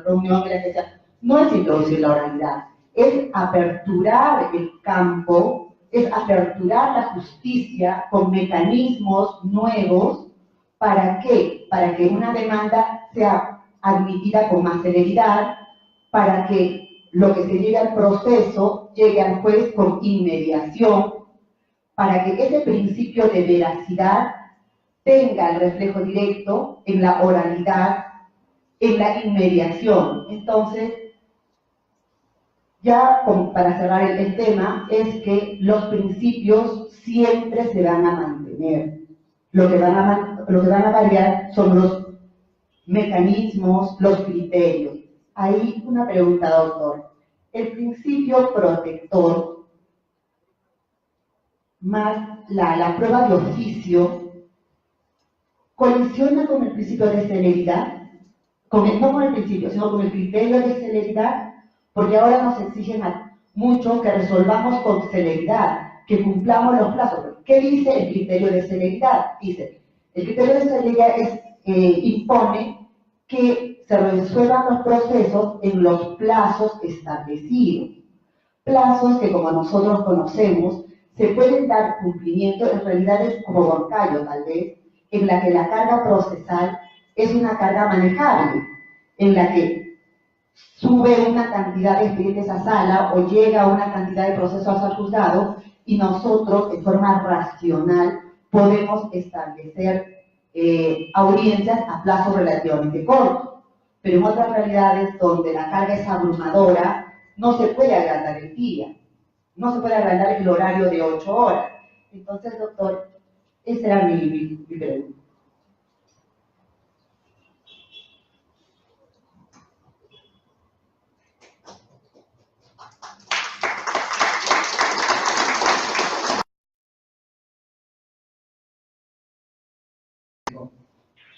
reunión en la que decía, no es introducir la oralidad, es aperturar el campo, es aperturar la justicia con mecanismos nuevos. ¿Para qué? Para que una demanda sea admitida con más celeridad, para que lo que se llegue al proceso llegue al juez con inmediación, para que ese principio de veracidad tenga el reflejo directo en la oralidad, en la inmediación. Entonces, ya para cerrar el tema, es que los principios siempre se van a mantener. Lo que van a variar son los mecanismos, los criterios. Ahí una pregunta, doctor. El principio protector más la prueba de oficio colisiona con el principio de celeridad, no con el principio, sino con el criterio de celeridad, porque ahora nos exigen mucho que resolvamos con celeridad, que cumplamos los plazos. ¿Qué dice el criterio de celeridad? Dice, el criterio de celeridad impone que se resuelvan los procesos en los plazos establecidos. Plazos que, como nosotros conocemos, se pueden dar cumplimiento en realidades como Huancayo, tal vez, en la que la carga procesal es una carga manejable, en la que sube una cantidad de expedientes a sala o llega una cantidad de procesos al juzgado y nosotros, de forma racional, podemos establecer audiencias a plazo relativamente corto. Pero en otras realidades donde la carga es abrumadora, no se puede agrandar el día, no se puede agrandar el horario de 8 horas. Entonces, doctor, esa era mi pregunta.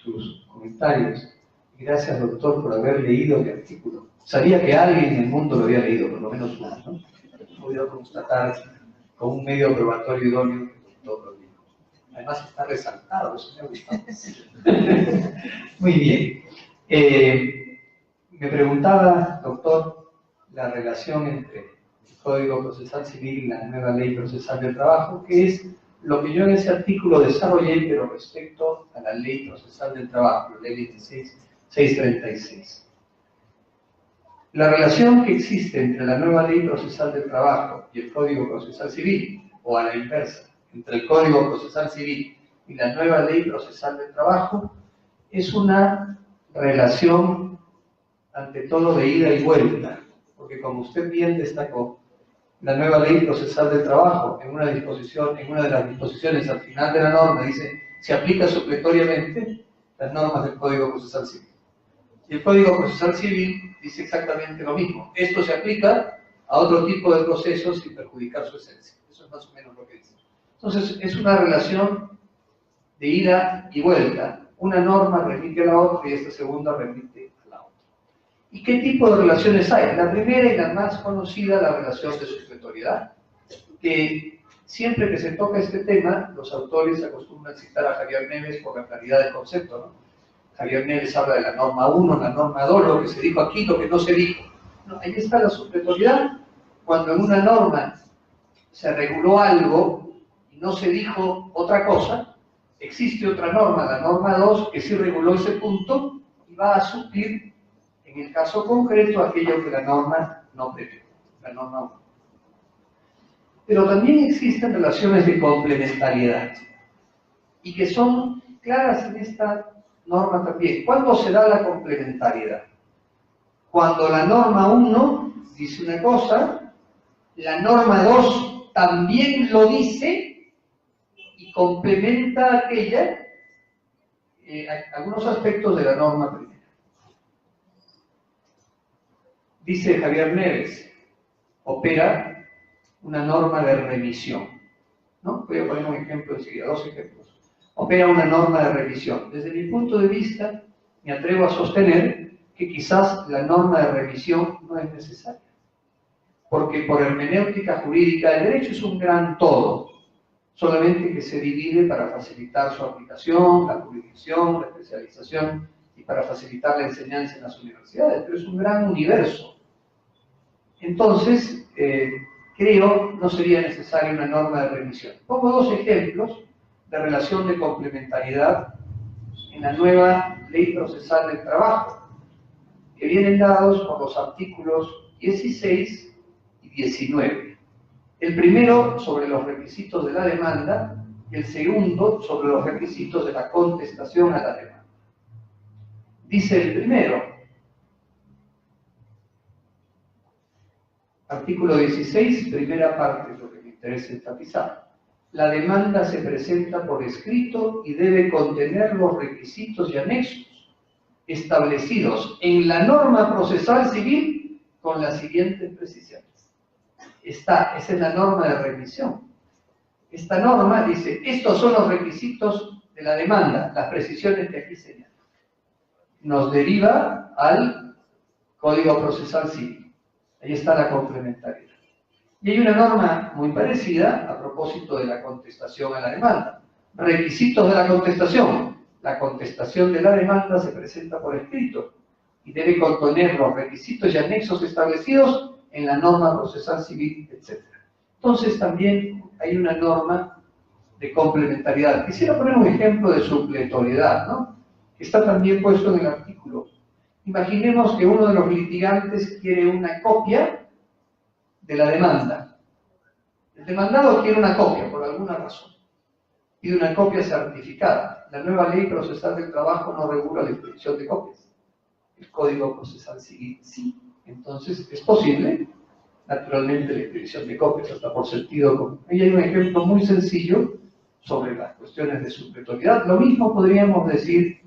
Sus comentarios. Gracias, doctor, por haber leído el artículo. Sabía que alguien en el mundo lo había leído, por lo menos uno, ¿no? He podido constatar con un medio probatorio idóneo que el doctor lo dijo. Además está resaltado, eso me ha gustado. Muy bien. Me preguntaba, doctor, la relación entre el Código Procesal Civil y la nueva Ley Procesal del Trabajo, que es lo que yo en ese artículo desarrollé, pero respecto a la Ley Procesal del Trabajo, la Ley 26636. La relación que existe entre la nueva Ley Procesal del Trabajo y el Código Procesal Civil, o a la inversa, entre el Código Procesal Civil y la nueva Ley Procesal del Trabajo, es una relación, ante todo, de ida y vuelta, porque como usted bien destacó, la nueva Ley Procesal del Trabajo, en una de las disposiciones al final de la norma, dice, se aplica supletoriamente las normas del Código Procesal Civil. Y el Código Procesal Civil dice exactamente lo mismo. Esto se aplica a otro tipo de procesos sin perjudicar su esencia. Eso es más o menos lo que dice. Entonces, es una relación de ida y vuelta. Una norma remite a la otra y esta segunda remite a la otra. ¿Y qué tipo de relaciones hay? La primera y la más conocida, la relación de supletoriedad, que siempre que se toca este tema, los autores acostumbran citar a Javier Neves por la claridad del concepto, ¿no? Javier Neves habla de la norma 1, la norma 2, lo que se dijo aquí, lo que no se dijo. No, ahí está la supletoriedad. Cuando en una norma se reguló algo y no se dijo otra cosa, existe otra norma, la norma 2, que sí reguló ese punto y va a suplir, en el caso concreto, aquello que la norma no prevé, la norma 1. Pero también existen relaciones de complementariedad y que son claras en esta norma también. ¿Cuándo se da la complementariedad? Cuando la norma 1 dice una cosa, la norma 2 también lo dice y complementa aquella, algunos aspectos de la norma primera. Dice Javier Neves, opera una norma de remisión, ¿no? Voy a poner un ejemplo enseguida, 2 ejemplos. Opera una norma de revisión. Desde mi punto de vista, me atrevo a sostener que quizás la norma de revisión no es necesaria. Porque por hermenéutica jurídica, el derecho es un gran todo, solamente que se divide para facilitar su aplicación, la jurisdicción, la especialización y para facilitar la enseñanza en las universidades, pero es un gran universo. Entonces, creo no sería necesaria una norma de revisión. Pongo 2 ejemplos de relación de complementariedad en la nueva Ley Procesal del Trabajo, que vienen dados por los artículos 16 y 19. El primero sobre los requisitos de la demanda y el segundo sobre los requisitos de la contestación a la demanda. Dice el primero, artículo 16, primera parte, lo que me interesa enfatizar. La demanda se presenta por escrito y debe contener los requisitos y anexos establecidos en la norma procesal civil con las siguientes precisiones. Esa es la norma de remisión. Esta norma dice, estos son los requisitos de la demanda, las precisiones que aquí señalan. Nos deriva al Código Procesal Civil. Ahí está la complementariedad. Y hay una norma muy parecida a propósito de la contestación a la demanda. Requisitos de la contestación. La contestación de la demanda se presenta por escrito y debe contener los requisitos y anexos establecidos en la norma procesal civil, etc. Entonces también hay una norma de complementariedad. Quisiera poner un ejemplo de supletoriedad, ¿no? Que está también puesto en el artículo. Imaginemos que uno de los litigantes quiere una copia de la demanda. El demandado quiere una copia por alguna razón. Pide una copia certificada. La nueva ley procesal del trabajo no regula la expedición de copias. El Código Procesal Civil sí. Entonces es posible, naturalmente, la expedición de copias, hasta por sentido común. Ahí hay un ejemplo muy sencillo sobre las cuestiones de supletoriedad. Lo mismo podríamos decir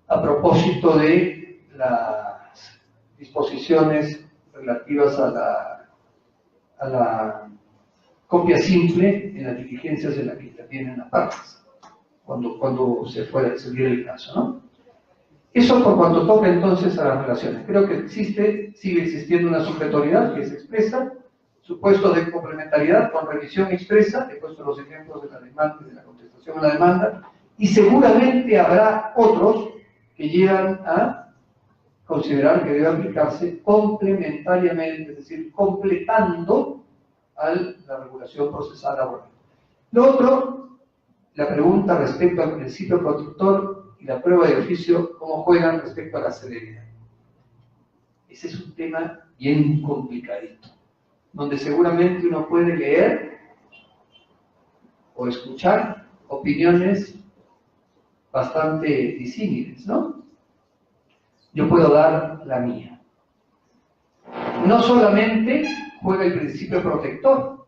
a propósito de las disposiciones relativas a la copia simple en las diligencias en las que intervienen las partes, cuando se diera el caso, ¿no? Eso por cuanto toca entonces a las relaciones. Creo que sigue existiendo una supletoriedad que es expresa, supuestos de complementariedad con revisión expresa, he puesto los ejemplos de la demanda y de la contestación a la demanda, y seguramente habrá otros que llegan a considerar que debe aplicarse complementariamente, es decir, completando a la regulación procesal laboral. Lo otro, la pregunta respecto al principio protector y la prueba de oficio, cómo juegan respecto a la celeridad. Ese es un tema bien complicadito, donde seguramente uno puede leer o escuchar opiniones bastante disímiles, ¿no? Yo puedo dar la mía. No solamente juega el principio protector,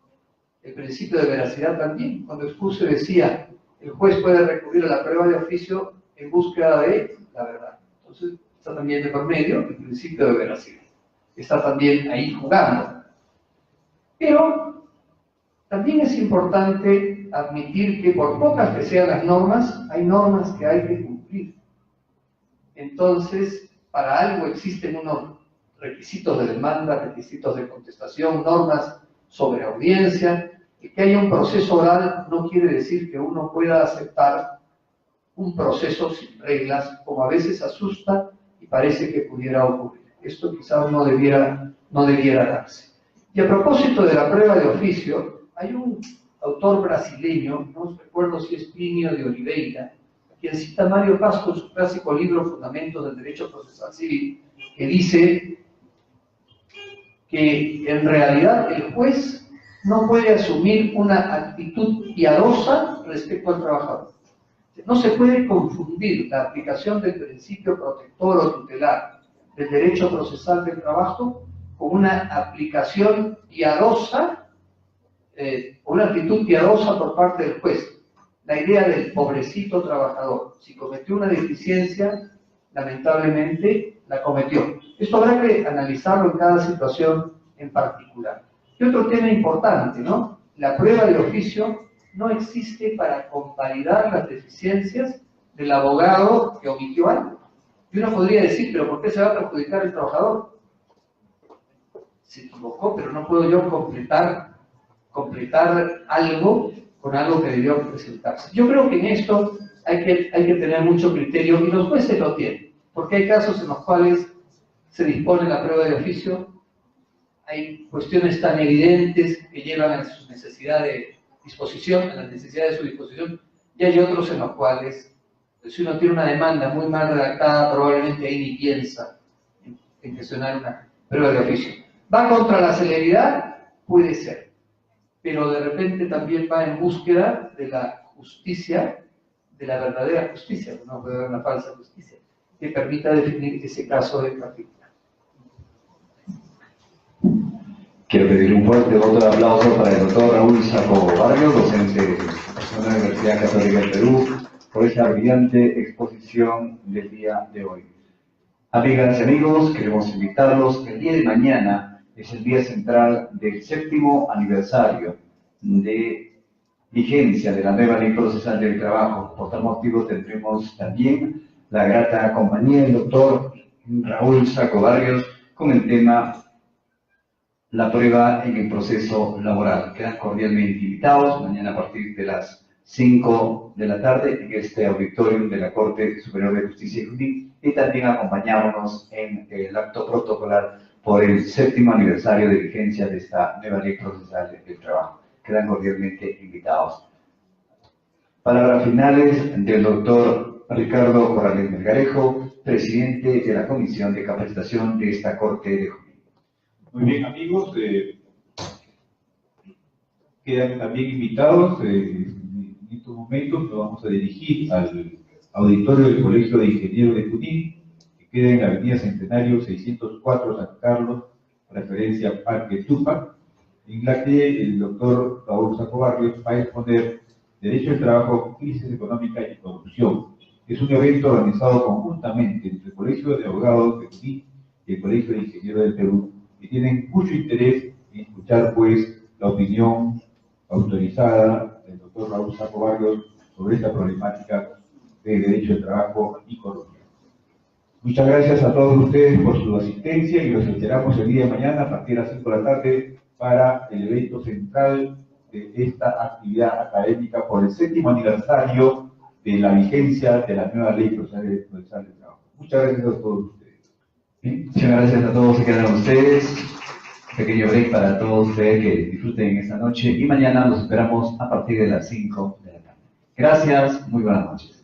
el principio de veracidad también. Cuando Expuse decía, el juez puede recurrir a la prueba de oficio en búsqueda de la verdad. Entonces, está también de por medio el principio de veracidad. Está también ahí jugando. Pero también es importante admitir que por pocas que sean las normas, hay normas que hay que cumplir. Entonces, para algo existen unos requisitos de demanda, requisitos de contestación, normas sobre audiencia. El que haya un proceso oral no quiere decir que uno pueda aceptar un proceso sin reglas, como a veces asusta y parece que pudiera ocurrir. Esto quizás no debiera darse. Y a propósito de la prueba de oficio, hay un autor brasileño, no recuerdo si es Plinio de Oliveira, quien cita a Mario Pasco en su clásico libro Fundamentos del Derecho Procesal Civil, que dice que en realidad el juez no puede asumir una actitud piadosa respecto al trabajador. No se puede confundir la aplicación del principio protector o tutelar del derecho procesal del trabajo con una aplicación piadosa, una actitud piadosa por parte del juez. La idea del pobrecito trabajador, si cometió una deficiencia, lamentablemente la cometió. Esto habrá que analizarlo en cada situación en particular. Y otro tema importante, ¿no? La prueba de oficio no existe para convalidar las deficiencias del abogado que omitió algo. Y uno podría decir, ¿pero por qué se va a perjudicar el trabajador? Se equivocó, pero no puedo yo completar algo con algo que debió presentarse. Yo creo que en esto hay que tener mucho criterio, y los jueces lo tienen, porque hay casos en los cuales se dispone la prueba de oficio, hay cuestiones tan evidentes que llevan a su necesidad de disposición, a la necesidad de su disposición, y hay otros en los cuales, si uno tiene una demanda muy mal redactada, probablemente ahí ni piensa en gestionar una prueba de oficio. ¿Va contra la celeridad? Puede ser, pero de repente también va en búsqueda de la justicia, de la verdadera justicia, no puede haber una falsa justicia, que permita definir ese caso de particular.
Quiero pedir un fuerte voto de aplauso para el doctor Raúl Saco Barrios, docente de la Universidad Católica del Perú, por esta brillante exposición del día de hoy. Amigas y amigos, queremos invitarlos. El día de mañana es el día central del 7º aniversario de vigencia de la nueva Ley Procesal del Trabajo. Por tal motivo tendremos también la grata compañía del doctor Raúl Saco Barrios con el tema la prueba en el proceso laboral. Quedan cordialmente invitados mañana a partir de las 5 de la tarde en este auditorio de la Corte Superior de Justicia y también acompañándonos en el acto protocolar por el 7º aniversario de vigencia de esta nueva Ley Procesal del Trabajo. Quedan cordialmente invitados. Palabras finales del doctor Ricardo Corrales Melgarejo, presidente de la Comisión de Capacitación de esta Corte de Justicia.
Muy bien, amigos, quedan también invitados. En estos momentos nos vamos a dirigir al auditorio del Colegio de Ingenieros de Junín, que queda en la avenida Centenario 604 San Carlos, referencia Parque Tupac, en la que el doctor Raúl Saco Barrios va a exponer Derecho al Trabajo, Crisis Económica y Corrupción. Es un evento organizado conjuntamente entre el Colegio de Abogados de Junín y el Colegio de Ingenieros del Perú, que tienen mucho interés en escuchar, pues, la opinión autorizada del doctor Raúl Saco Barrios sobre esta problemática de derecho al trabajo y corrupción. Muchas gracias a todos ustedes por su asistencia y los esperamos el día de mañana a partir de las 5 de la tarde para el evento central de esta actividad académica por el 7º aniversario de la vigencia de la nueva ley procesal del trabajo. Muchas gracias a todos ustedes.
Bien, muchas gracias a todos, se quedan ustedes. Pequeño break para todos ustedes que disfruten esta noche y mañana los esperamos a partir de las 5 de la tarde. Gracias, muy buenas noches.